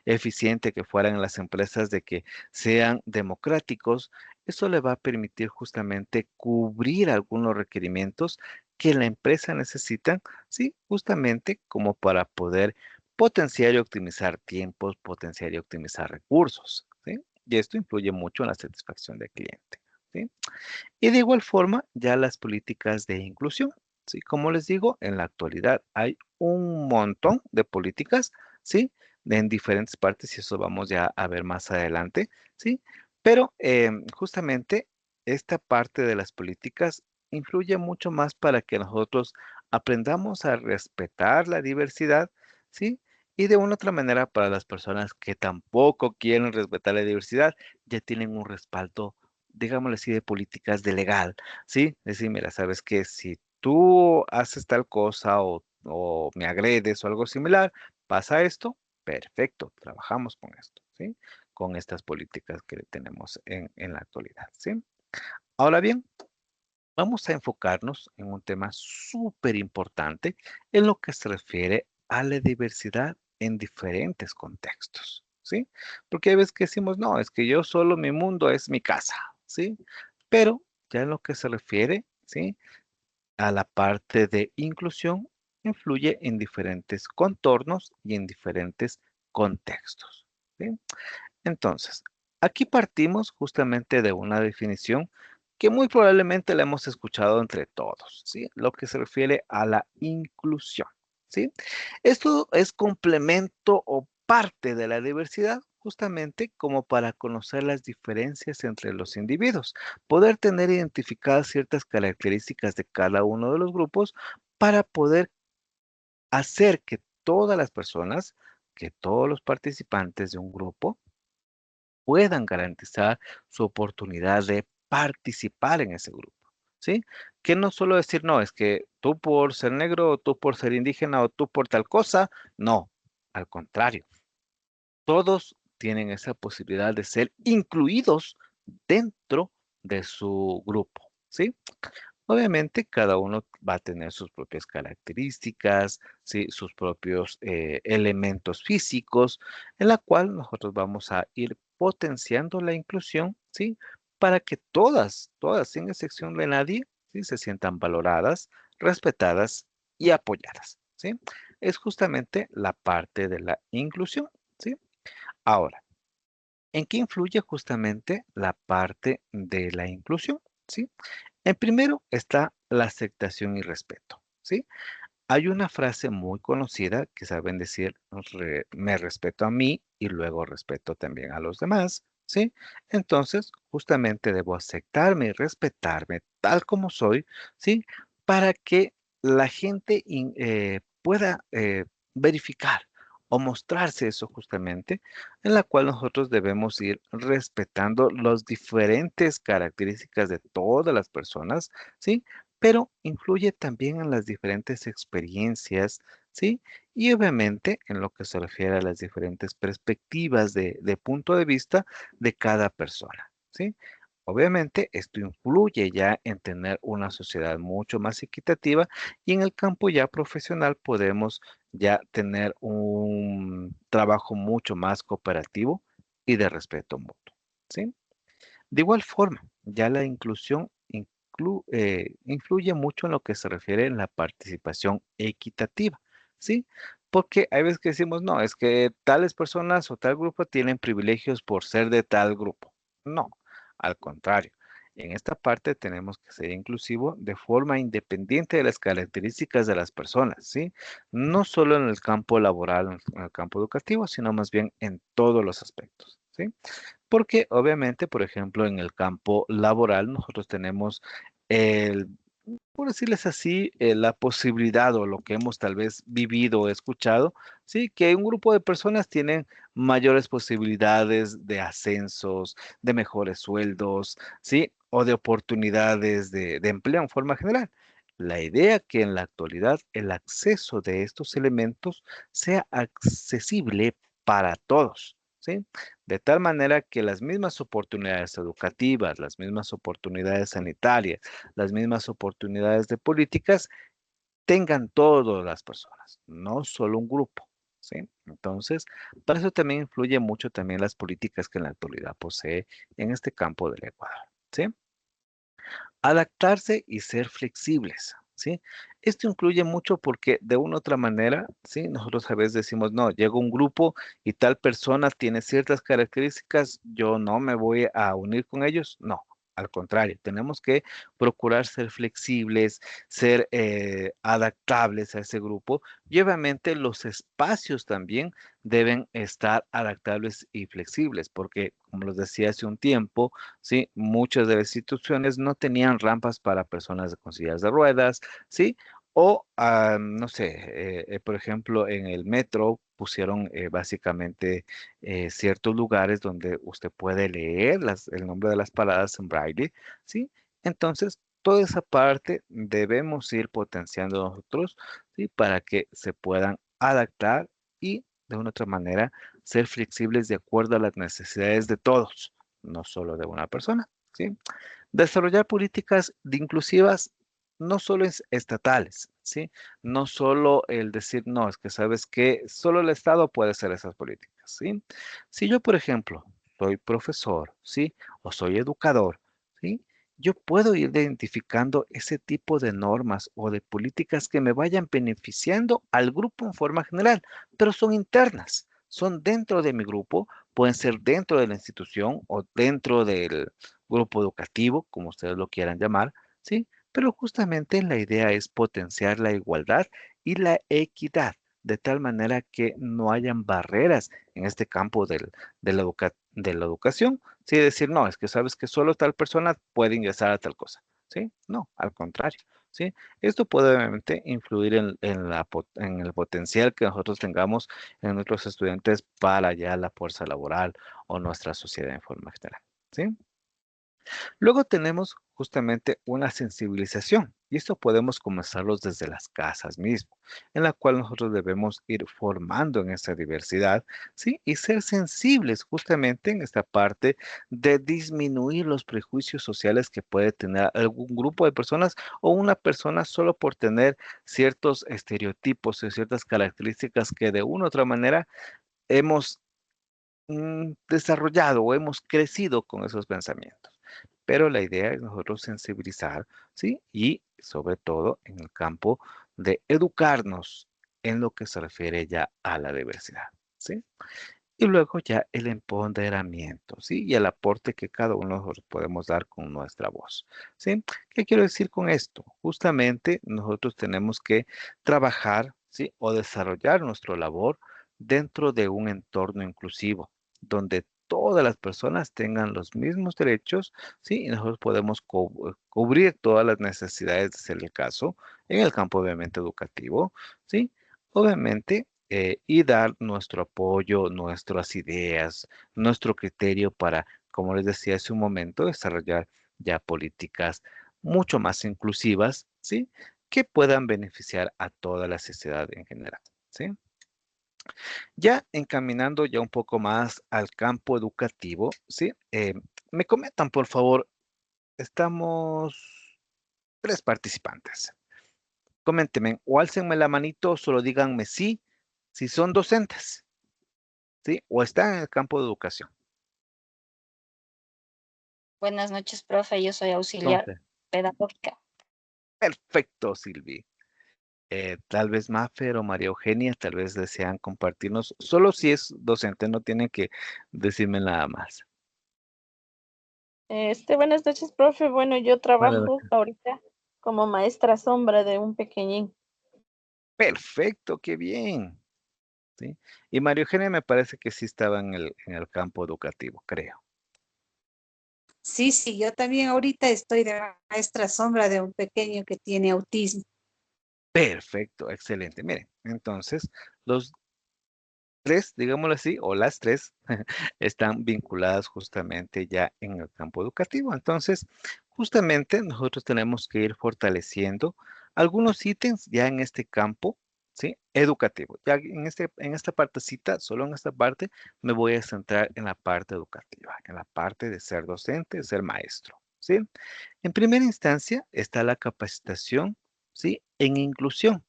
eficiente que fueran en las empresas de que sean democráticos, eso le va a permitir justamente cubrir algunos requerimientos que la empresa necesita. Sí, justamente como para poder potenciar y optimizar tiempos, potenciar y optimizar recursos, ¿sí? Y esto influye mucho en la satisfacción del cliente, ¿sí? Y de igual forma, ya las políticas de inclusión, ¿sí? Como les digo, en la actualidad hay un montón de políticas, ¿sí? En diferentes partes y eso vamos ya a ver más adelante, ¿sí? Pero justamente esta parte de las políticas influye mucho más para que nosotros aprendamos a respetar la diversidad, ¿sí? Y de una otra manera para las personas que tampoco quieren respetar la diversidad, ya tienen un respaldo, digámosle así, de políticas de legal, ¿sí? Decir, mira, sabes que si tú haces tal cosa o me agredes o algo similar, pasa esto, perfecto, trabajamos con esto, ¿sí? Con estas políticas que tenemos en la actualidad, ¿sí? Ahora bien, vamos a enfocarnos en un tema súper importante en lo que se refiere a la diversidad en diferentes contextos, ¿sí? Porque hay veces que decimos, no, es que yo solo mi mundo es mi casa, ¿sí? Pero ya en lo que se refiere, ¿sí? A la parte de inclusión, influye en diferentes contornos y en diferentes contextos, ¿sí? Entonces, aquí partimos justamente de una definición que muy probablemente la hemos escuchado entre todos, ¿sí? Lo que se refiere a la inclusión, ¿sí? Esto es complemento o parte de la diversidad, justamente como para conocer las diferencias entre los individuos, poder tener identificadas ciertas características de cada uno de los grupos para poder hacer que todas las personas, que todos los participantes de un grupo, puedan garantizar su oportunidad de participar en ese grupo, ¿sí? Que no solo decir, no, es que tú por ser negro, o tú por ser indígena, o tú por tal cosa, no, al contrario, todos tienen esa posibilidad de ser incluidos dentro de su grupo, ¿sí? Obviamente, cada uno va a tener sus propias características, ¿sí? Sus propios elementos físicos, en la cual nosotros vamos a ir potenciando la inclusión, ¿sí? Para que todas, sin excepción de nadie, ¿sí? Se sientan valoradas, respetadas y apoyadas, ¿sí? Es justamente la parte de la inclusión, ¿sí? Ahora, ¿en qué influye justamente la parte de la inclusión? ¿Sí? En primero está la aceptación y respeto, ¿sí? Hay una frase muy conocida que saben decir, me respeto a mí y luego respeto también a los demás, ¿sí? Entonces, justamente debo aceptarme y respetarme tal como soy, ¿sí? Para que la gente pueda verificar o mostrarse eso justamente, en la cual nosotros debemos ir respetando las diferentes características de todas las personas, ¿sí? Pero influye también en las diferentes experiencias, ¿sí? Y obviamente en lo que se refiere a las diferentes perspectivas de punto de vista de cada persona, ¿sí? Obviamente, esto influye ya en tener una sociedad mucho más equitativa y en el campo ya profesional podemos ya tener un trabajo mucho más cooperativo y de respeto mutuo, ¿sí? De igual forma, ya la inclusión influye mucho en lo que se refiere a la participación equitativa, ¿sí? Porque hay veces que decimos, no, es que tales personas o tal grupo tienen privilegios por ser de tal grupo. No, al contrario. En esta parte tenemos que ser inclusivo de forma independiente de las características de las personas, ¿sí? No solo en el campo laboral, en el campo educativo, sino más bien en todos los aspectos, ¿sí? Porque obviamente, por ejemplo, en el campo laboral nosotros tenemos el, por decirles así, la posibilidad o lo que hemos tal vez vivido o escuchado, sí, que un grupo de personas tienen mayores posibilidades de ascensos, de mejores sueldos, sí, o de oportunidades de empleo en forma general. La idea que en la actualidad el acceso de estos elementos sea accesible para todos, ¿sí? De tal manera que las mismas oportunidades educativas, las mismas oportunidades sanitarias, las mismas oportunidades de políticas tengan todas las personas, no solo un grupo, ¿sí? Entonces, para eso también influye mucho también las políticas que en la actualidad posee en este campo del Ecuador, ¿sí? Adaptarse y ser flexibles, ¿sí? Esto incluye mucho porque de una u otra manera, ¿sí? Nosotros a veces decimos, no, llega un grupo y tal persona tiene ciertas características, yo no me voy a unir con ellos. No, al contrario, tenemos que procurar ser flexibles, ser adaptables a ese grupo y obviamente los espacios también deben estar adaptables y flexibles porque, como les decía hace un tiempo, ¿sí? Muchas de las instituciones no tenían rampas para personas con sillas de ruedas, ¿sí? O, no sé, por ejemplo, en el metro pusieron básicamente ciertos lugares donde usted puede leer el nombre de las paradas en braille, ¿sí? Entonces, toda esa parte debemos ir potenciando nosotros, ¿sí? Para que se puedan adaptar y de una otra manera ser flexibles de acuerdo a las necesidades de todos, no solo de una persona, ¿sí? Desarrollar políticas de inclusivas no solo es estatales, ¿sí? No solo el decir, no, es que sabes que solo el Estado puede hacer esas políticas, ¿sí? Si yo, por ejemplo, soy profesor, ¿sí? O soy educador, ¿sí? Yo puedo ir identificando ese tipo de normas o de políticas que me vayan beneficiando al grupo en forma general, pero son internas, son dentro de mi grupo, pueden ser dentro de la institución o dentro del grupo educativo, como ustedes lo quieran llamar, ¿sí? Pero justamente la idea es potenciar la igualdad y la equidad, de tal manera que no hayan barreras en este campo de la educación, ¿sí? Decir, no, es que sabes que solo tal persona puede ingresar a tal cosa, ¿sí? No, al contrario, ¿sí? Esto puede obviamente influir en el potencial que nosotros tengamos en nuestros estudiantes para ya la fuerza laboral o nuestra sociedad en forma general, ¿sí? Luego tenemos justamente una sensibilización, y esto podemos comenzarlos desde las casas mismo, en la cual nosotros debemos ir formando en esa diversidad, ¿sí? Y ser sensibles justamente en esta parte de disminuir los prejuicios sociales que puede tener algún grupo de personas o una persona solo por tener ciertos estereotipos y ciertas características que de una u otra manera hemos desarrollado o hemos crecido con esos pensamientos. Pero la idea es nosotros sensibilizar, ¿sí? Y sobre todo en el campo de educarnos en lo que se refiere ya a la diversidad, ¿sí? Y luego ya el empoderamiento, ¿sí? Y el aporte que cada uno de nosotros podemos dar con nuestra voz, ¿sí? ¿Qué quiero decir con esto? Justamente nosotros tenemos que trabajar, ¿sí? O desarrollar nuestra labor dentro de un entorno inclusivo, donde todas las personas tengan los mismos derechos, ¿sí? Y nosotros podemos cubrir todas las necesidades, de ser el caso, en el campo obviamente educativo, ¿sí? Obviamente, y dar nuestro apoyo, nuestras ideas, nuestro criterio para, como les decía hace un momento, desarrollar ya políticas mucho más inclusivas, ¿sí? Que puedan beneficiar a toda la sociedad en general, ¿sí? Ya encaminando ya un poco más al campo educativo, ¿sí? Me comentan, por favor, estamos tres participantes. Coméntenme, o álcenme la manito, o solo díganme sí, si son docentes, ¿sí? O están en el campo de educación. Buenas noches, profe. Yo soy auxiliar Entonces, pedagógica. perfecto, Silvi. Tal vez Mafer o María Eugenia, tal vez desean compartirnos, solo si es docente, no tienen que decirme nada más. Buenas noches, profe. Bueno, yo Bueno, trabajo ahorita como maestra sombra de un pequeñín. perfecto, qué bien. ¿Sí? Y María Eugenia me parece que sí estaba en el campo educativo, creo. Sí, sí, yo también ahorita estoy de maestra sombra de un pequeño que tiene autismo. Perfecto, excelente. Miren, entonces, los tres, digámoslo así, o las tres, están vinculadas justamente ya en el campo educativo. Entonces, justamente nosotros tenemos que ir fortaleciendo algunos ítems ya en este campo, ¿sí? Educativo. Ya en esta partecita, solo en esta parte, me voy a centrar en la parte educativa, en la parte de ser docente, de ser maestro, ¿sí? En primera instancia está la capacitación, ¿sí? En inclusión,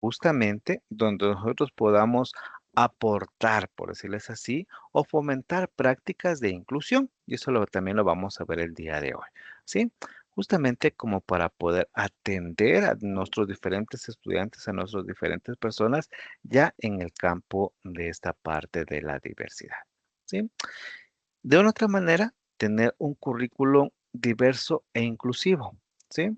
justamente donde nosotros podamos aportar, por decirles así, o fomentar prácticas de inclusión. Y eso también lo vamos a ver el día de hoy, ¿sí? Justamente como para poder atender a nuestros diferentes estudiantes, a nuestras diferentes personas, ya en el campo de esta parte de la diversidad, ¿sí? De una otra manera, tener un currículo diverso e inclusivo, ¿sí?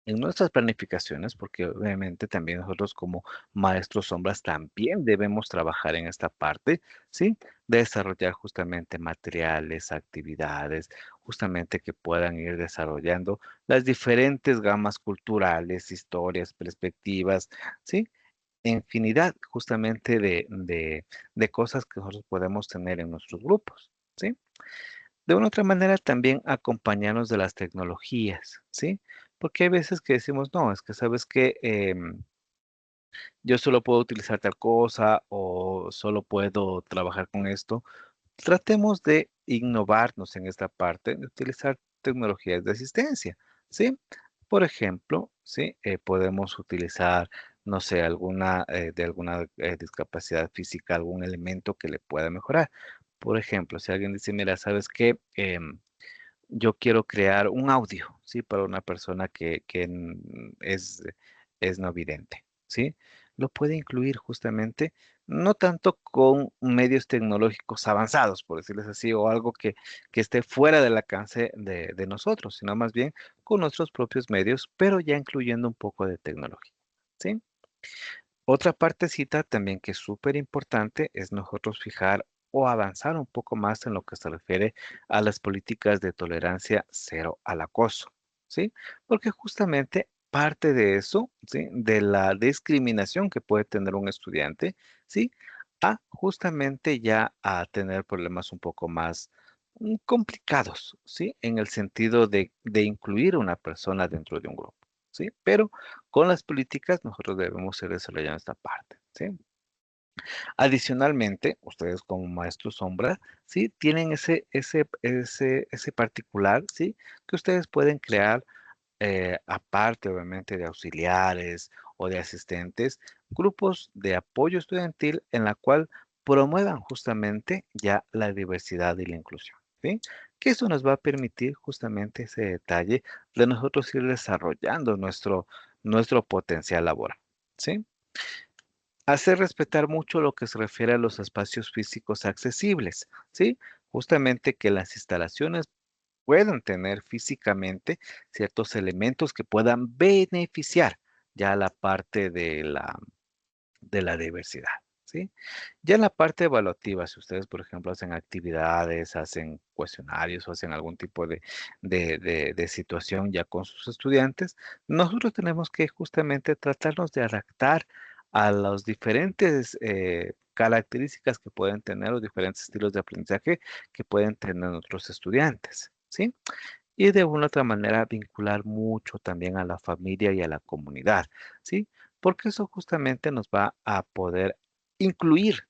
En nuestras planificaciones, porque obviamente también nosotros como maestros sombras también debemos trabajar en esta parte, ¿sí? De desarrollar justamente materiales, actividades, justamente que puedan ir desarrollando las diferentes gamas culturales, historias, perspectivas, ¿sí? Infinidad justamente de cosas que nosotros podemos tener en nuestros grupos, ¿sí? De una otra manera también acompañarnos de las tecnologías, ¿sí? Porque hay veces que decimos, no, es que sabes que yo solo puedo utilizar tal cosa o solo puedo trabajar con esto. Tratemos de innovarnos en esta parte, de utilizar tecnologías de asistencia, ¿sí? Por ejemplo, ¿sí? Podemos utilizar, no sé, de alguna discapacidad física, algún elemento que le pueda mejorar. Por ejemplo, si alguien dice, mira, ¿sabes qué? Yo quiero crear un audio, ¿sí? Para una persona es no vidente, ¿sí? Lo puede incluir justamente, no tanto con medios tecnológicos avanzados, por decirles así, o algo que esté fuera del alcance de nosotros, sino más bien con nuestros propios medios, pero ya incluyendo un poco de tecnología, ¿sí? Otra partecita también que es súper importante es nosotros fijar o avanzar un poco más en lo que se refiere a las políticas de tolerancia cero al acoso, ¿sí? Porque justamente parte de eso, ¿sí? De la discriminación que puede tener un estudiante, ¿sí? A justamente ya a tener problemas un poco más complicados, ¿sí? En el sentido de incluir a una persona dentro de un grupo, ¿sí? Pero con las políticas nosotros debemos ir desarrollando esta parte, ¿sí? Adicionalmente, ustedes como maestros sombra, ¿sí? Tienen ese particular, ¿sí? Que ustedes pueden crear, aparte obviamente de auxiliares o de asistentes, grupos de apoyo estudiantil en la cual promuevan justamente ya la diversidad y la inclusión, ¿sí? Que eso nos va a permitir justamente ese detalle de nosotros ir desarrollando nuestro potencial laboral, ¿sí? Hacer respetar mucho lo que se refiere a los espacios físicos accesibles, ¿sí? Justamente que las instalaciones puedan tener físicamente ciertos elementos que puedan beneficiar ya la parte de la diversidad, ¿sí? Ya en la parte evaluativa, si ustedes, por ejemplo, hacen actividades, hacen cuestionarios o hacen algún tipo de situación ya con sus estudiantes, nosotros tenemos que justamente tratarnos de adaptar a las diferentes características que pueden tener, los diferentes estilos de aprendizaje que pueden tener nuestros estudiantes, ¿sí? Y de una u otra manera vincular mucho también a la familia y a la comunidad, ¿sí? Porque eso justamente nos va a poder incluir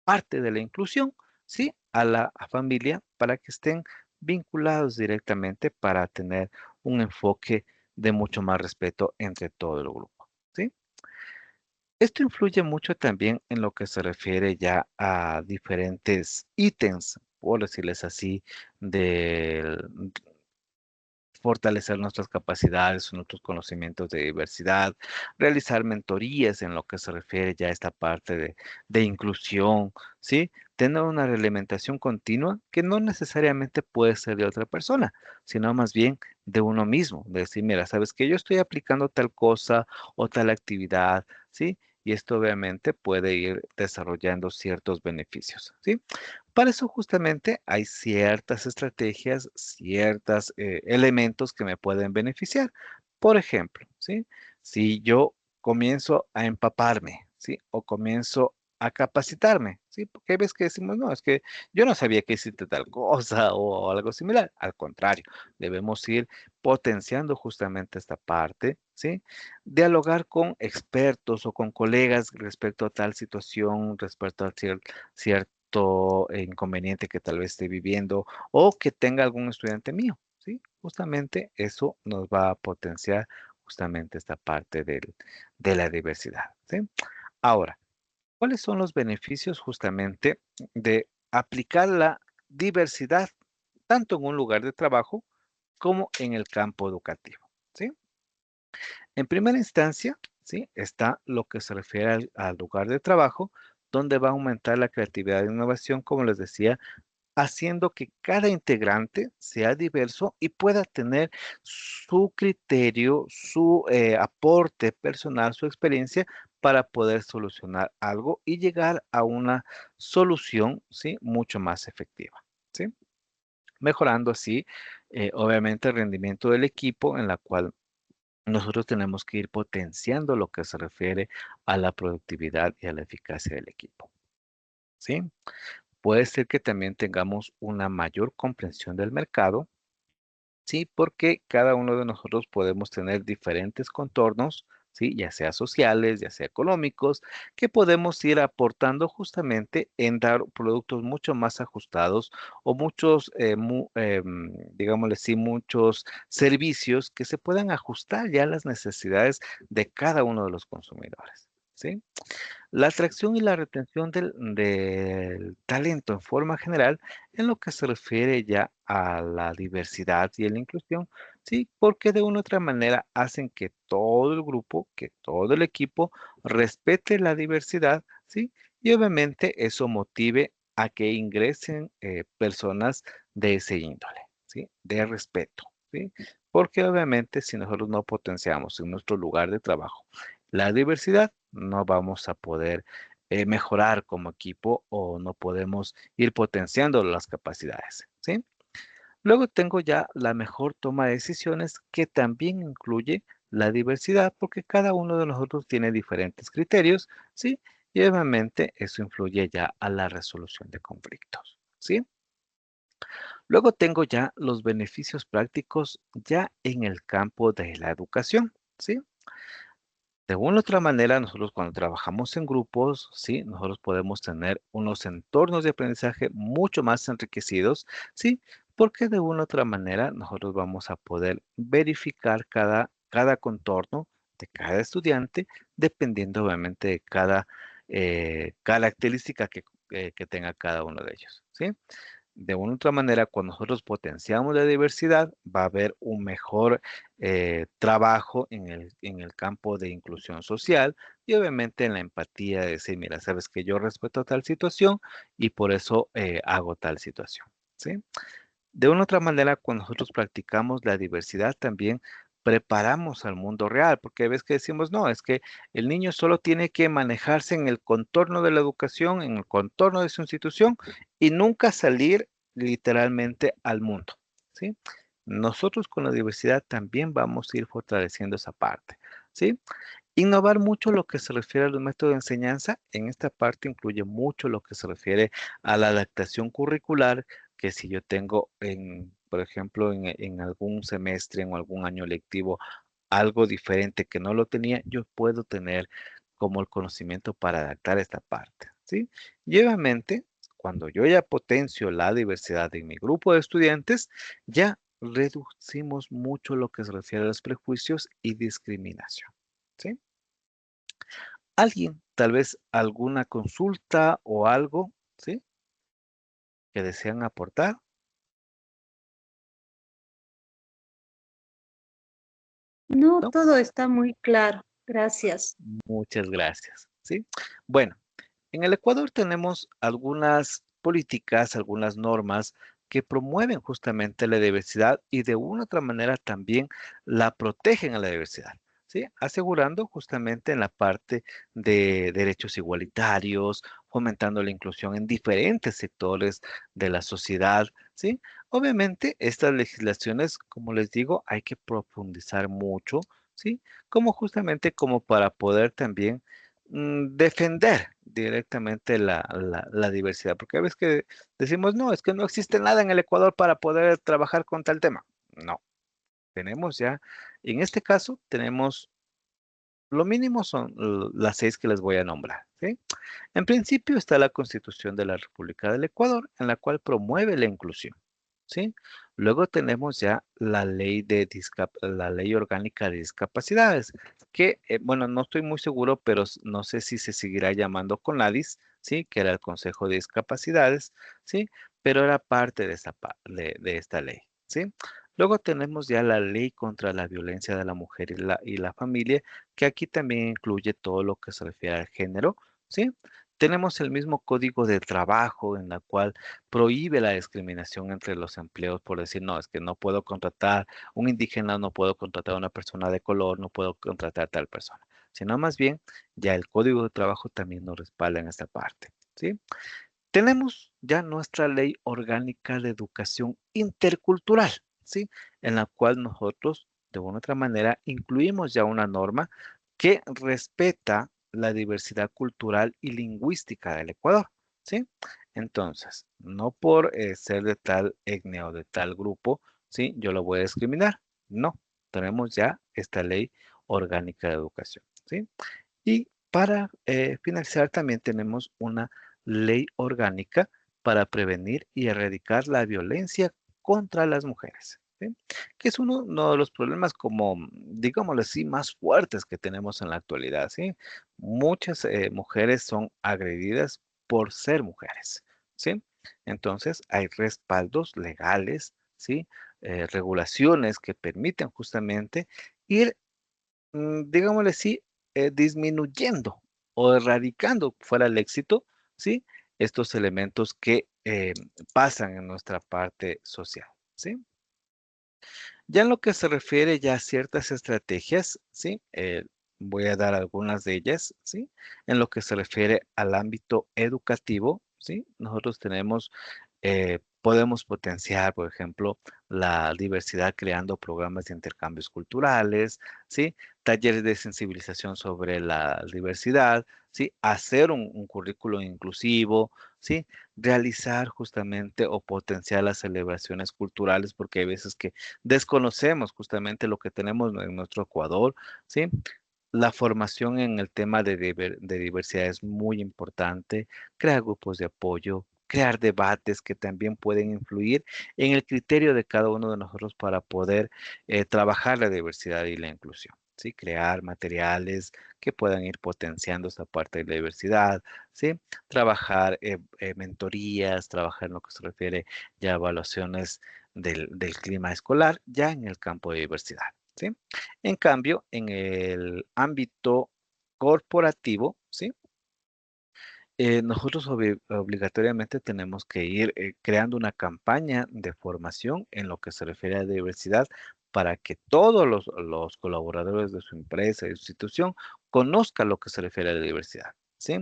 parte de la inclusión, ¿sí? A la familia para que estén vinculados directamente para tener un enfoque de mucho más respeto entre todo el grupo, ¿sí? Esto influye mucho también en lo que se refiere ya a diferentes ítems, por decirles así, del fortalecer nuestras capacidades, nuestros conocimientos de diversidad, realizar mentorías en lo que se refiere ya a esta parte de inclusión, ¿sí? Tener una realimentación continua que no necesariamente puede ser de otra persona, sino más bien de uno mismo. De decir, mira, sabes que yo estoy aplicando tal cosa o tal actividad, ¿sí? Y esto obviamente puede ir desarrollando ciertos beneficios, ¿sí? Para eso justamente hay ciertas estrategias, ciertos elementos que me pueden beneficiar. Por ejemplo, ¿sí? Si yo comienzo a empaparme, ¿sí? O comienzo a capacitarme, ¿sí? Porque hay veces que decimos, no, es que yo no sabía que hiciste tal cosa o algo similar. Al contrario, debemos ir potenciando justamente esta parte, ¿sí? Dialogar con expertos o con colegas respecto a tal situación, respecto a cierto inconveniente que tal vez esté viviendo o que tenga algún estudiante mío, ¿sí? Justamente eso nos va a potenciar justamente esta parte de la diversidad, ¿sí? Ahora, ¿cuáles son los beneficios justamente de aplicar la diversidad tanto en un lugar de trabajo como en el campo educativo? ¿Sí? En primera instancia, ¿sí? Está lo que se refiere al lugar de trabajo, donde va a aumentar la creatividad e innovación, como les decía, haciendo que cada integrante sea diverso y pueda tener su criterio, su aporte personal, su experiencia para poder solucionar algo y llegar a una solución, ¿sí? Mucho más efectiva, ¿sí? Mejorando así, obviamente, el rendimiento del equipo en la cual nosotros tenemos que ir potenciando lo que se refiere a la productividad y a la eficacia del equipo, ¿sí? Puede ser que también tengamos una mayor comprensión del mercado, ¿sí? Porque cada uno de nosotros podemos tener diferentes contornos, ¿sí? Ya sea sociales, ya sea económicos, que podemos ir aportando justamente en dar productos mucho más ajustados o muchos, digámosle así, muchos servicios que se puedan ajustar ya a las necesidades de cada uno de los consumidores, ¿sí? La atracción y la retención del talento en forma general, en lo que se refiere ya a la diversidad y a la inclusión, sí, porque de una u otra manera hacen que todo el grupo, que todo el equipo respete la diversidad, sí, y obviamente eso motive a que ingresen personas de ese índole, sí, de respeto, sí, porque obviamente si nosotros no potenciamos en nuestro lugar de trabajo la diversidad, no vamos a poder mejorar como equipo o no podemos ir potenciando las capacidades, ¿sí? Luego tengo ya la mejor toma de decisiones que también incluye la diversidad porque cada uno de nosotros tiene diferentes criterios, ¿sí? Y obviamente eso influye ya a la resolución de conflictos, ¿sí? Luego tengo ya los beneficios prácticos ya en el campo de la educación, ¿sí? De una u otra manera, nosotros cuando trabajamos en grupos, sí, nosotros podemos tener unos entornos de aprendizaje mucho más enriquecidos, sí, porque de una u otra manera nosotros vamos a poder verificar cada contorno de cada estudiante, dependiendo obviamente de cada característica que tenga cada uno de ellos, ¿sí? De una u otra manera, cuando nosotros potenciamos la diversidad, va a haber un mejor trabajo en el campo de inclusión social y obviamente en la empatía de decir, mira, sabes que yo respeto tal situación y por eso hago tal situación, ¿sí? De una u otra manera, cuando nosotros practicamos la diversidad, también preparamos al mundo real, porque a veces que decimos, no, es que el niño solo tiene que manejarse en el contorno de la educación, en el contorno de su institución y nunca salir literalmente al mundo, ¿sí? Nosotros con la diversidad también vamos a ir fortaleciendo esa parte, ¿sí? Innovar mucho lo que se refiere a los métodos de enseñanza. En esta parte incluye mucho lo que se refiere a la adaptación curricular, que si yo tengo, por ejemplo, en algún semestre o algún año lectivo, algo diferente que no lo tenía, yo puedo tener como el conocimiento para adaptar esta parte, ¿sí? Y obviamente, cuando yo ya potencio la diversidad en mi grupo de estudiantes, ya reducimos mucho lo que se refiere a los prejuicios y discriminación, ¿sí? ¿Alguien, tal vez alguna consulta o algo, ¿sí? Que desean aportar? No, ¿No? todo está muy claro. Gracias. Muchas gracias, ¿sí? Bueno, en el Ecuador tenemos algunas políticas, algunas normas que promueven justamente la diversidad y de una u otra manera también la protegen a la diversidad, ¿sí? Asegurando justamente en la parte de derechos igualitarios, fomentando la inclusión en diferentes sectores de la sociedad, ¿sí? Obviamente, estas legislaciones, como les digo, hay que profundizar mucho, ¿sí? Como justamente como para poder también defender directamente la diversidad, porque a veces que decimos, no, es que no existe nada en el Ecuador para poder trabajar con tal tema. No, tenemos ya, en este caso, tenemos, lo mínimo son las 6 que les voy a nombrar, ¿sí? En principio está la Constitución de la República del Ecuador, en la cual promueve la inclusión, ¿sí? Luego tenemos ya la ley orgánica de discapacidades, que, bueno, no estoy muy seguro, pero no sé si se seguirá llamando CONADIS, ¿sí? Que era el Consejo de Discapacidades, ¿sí? Pero era parte de de esta ley, ¿sí? Luego tenemos ya la ley contra la violencia de la mujer y la familia, que aquí también incluye todo lo que se refiere al género, ¿sí? Tenemos el mismo código de trabajo en la cual prohíbe la discriminación entre los empleos por decir, no, es que no puedo contratar un indígena, no puedo contratar a una persona de color, no puedo contratar a tal persona, sino más bien ya el código de trabajo también nos respalda en esta parte, ¿sí? Tenemos ya nuestra ley orgánica de educación intercultural, ¿sí? En la cual nosotros, de una u otra manera, incluimos ya una norma que respeta la diversidad cultural y lingüística del Ecuador, ¿sí? Entonces, no por ser de tal etnia o de tal grupo, ¿sí? Yo lo voy a discriminar. No, tenemos ya esta ley orgánica de educación, ¿sí? Y para finalizar, también tenemos una ley orgánica para prevenir y erradicar la violencia contra las mujeres, ¿sí? Que es uno de los problemas como, digámoslo así, más fuertes que tenemos en la actualidad, ¿sí? Muchas mujeres son agredidas por ser mujeres, ¿sí? Entonces, hay respaldos legales, ¿sí? Regulaciones que permiten justamente ir digámosle así, disminuyendo o erradicando fuera el éxito, ¿sí? Estos elementos que pasan en nuestra parte social, ¿sí? Ya en lo que se refiere ya a ciertas estrategias, ¿sí? Voy a dar algunas de ellas, ¿sí? En lo que se refiere al ámbito educativo, ¿sí? Nosotros podemos potenciar, por ejemplo, la diversidad creando programas de intercambios culturales, ¿sí? Talleres de sensibilización sobre la diversidad, ¿sí? Hacer un currículo inclusivo, ¿sí? Realizar justamente o potenciar las celebraciones culturales, porque hay veces que desconocemos justamente lo que tenemos en nuestro Ecuador, ¿sí? La formación en el tema de diversidad es muy importante, crear grupos de apoyo, crear debates que también pueden influir en el criterio de cada uno de nosotros para poder trabajar la diversidad y la inclusión, ¿sí? Crear materiales que puedan ir potenciando esta parte de la diversidad, ¿sí? Trabajar mentorías, trabajar en lo que se refiere ya a evaluaciones del clima escolar, ya en el campo de diversidad, ¿sí? En cambio, en el ámbito corporativo, ¿sí? Nosotros obligatoriamente tenemos que ir creando una campaña de formación en lo que se refiere a diversidad para que todos los colaboradores de su empresa y su institución conozcan lo que se refiere a la diversidad, ¿sí?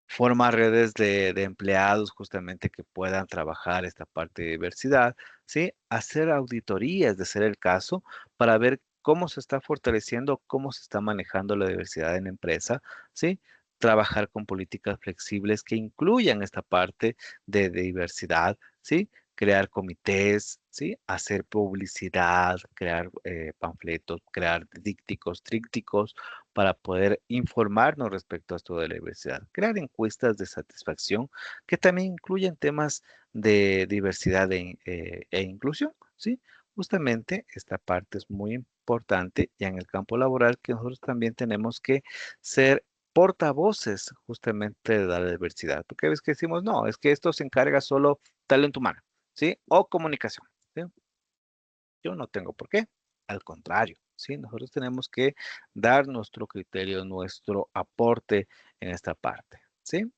Formar redes de empleados justamente que puedan trabajar esta parte de diversidad, ¿sí? Hacer auditorías, de ser el caso, para ver cómo se está fortaleciendo, cómo se está manejando la diversidad en la empresa, ¿sí? Trabajar con políticas flexibles que incluyan esta parte de diversidad, ¿sí? Crear comités, ¿sí? Hacer publicidad, crear panfletos, crear dípticos, trípticos, para poder informarnos respecto a esto de la diversidad. Crear encuestas de satisfacción que también incluyen temas de diversidad e inclusión, ¿sí? Justamente esta parte es muy importante ya en el campo laboral, que nosotros también tenemos que ser portavoces justamente de la diversidad. Porque ves que decimos, no, es que esto se encarga solo talento humano, ¿sí? O comunicación, ¿sí? Yo no tengo por qué. Al contrario, ¿sí? Nosotros tenemos que dar nuestro criterio, nuestro aporte en esta parte, ¿sí?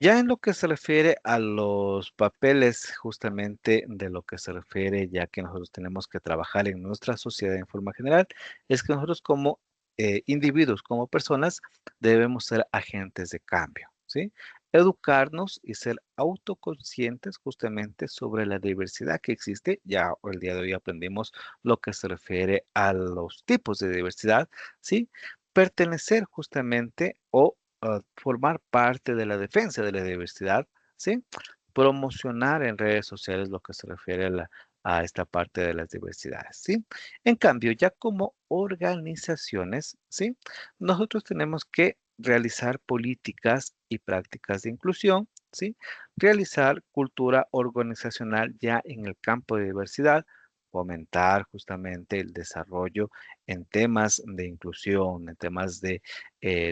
Ya en lo que se refiere a los papeles, justamente de lo que se refiere, ya que nosotros tenemos que trabajar en nuestra sociedad en forma general, es que nosotros como individuos, como personas, debemos ser agentes de cambio, ¿sí? Educarnos y ser autoconscientes justamente sobre la diversidad que existe. Ya el día de hoy aprendimos lo que se refiere a los tipos de diversidad, ¿sí? Pertenecer justamente o formar parte de la defensa de la diversidad, ¿sí? Promocionar en redes sociales lo que se refiere a esta parte de las diversidades, ¿sí? En cambio, ya como organizaciones, ¿sí? Nosotros tenemos que realizar políticas y prácticas de inclusión, ¿sí? Realizar cultura organizacional ya en el campo de diversidad, fomentar justamente el desarrollo en temas de inclusión, en temas de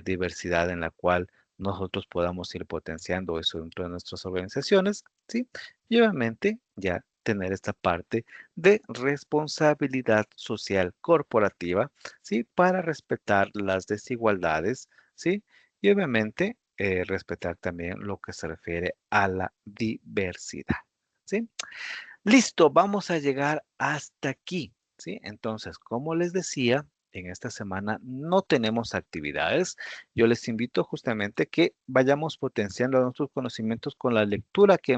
diversidad en la cual nosotros podamos ir potenciando eso dentro de nuestras organizaciones, ¿sí? Y obviamente ya tener esta parte de responsabilidad social corporativa, ¿sí? Para respetar las desigualdades, ¿sí? Y obviamente respetar también lo que se refiere a la diversidad, ¿sí? Listo, vamos a llegar hasta aquí, ¿sí? Entonces, como les decía, en esta semana no tenemos actividades. Yo les invito justamente que vayamos potenciando nuestros conocimientos con la lectura que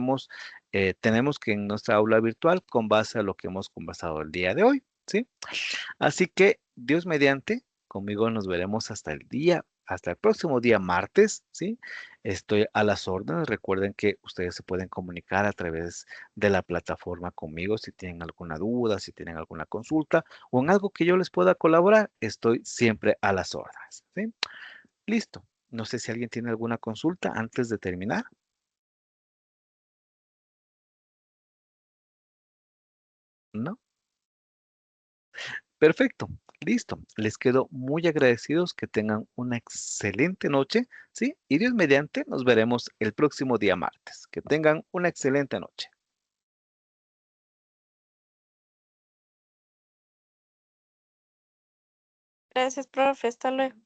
tenemos que en nuestra aula virtual con base a lo que hemos conversado el día de hoy, ¿sí? Así que, Dios mediante, conmigo nos veremos hasta el próximo día martes, ¿sí? Estoy a las órdenes. Recuerden que ustedes se pueden comunicar a través de la plataforma conmigo si tienen alguna duda, si tienen alguna consulta o en algo que yo les pueda colaborar. Estoy siempre a las órdenes, ¿sí? Listo. No sé si alguien tiene alguna consulta antes de terminar. ¿No? Perfecto, listo. Les quedo muy agradecidos, que tengan una excelente noche, ¿sí? Y Dios mediante, nos veremos el próximo día martes. Que tengan una excelente noche. Gracias, profe. Hasta luego.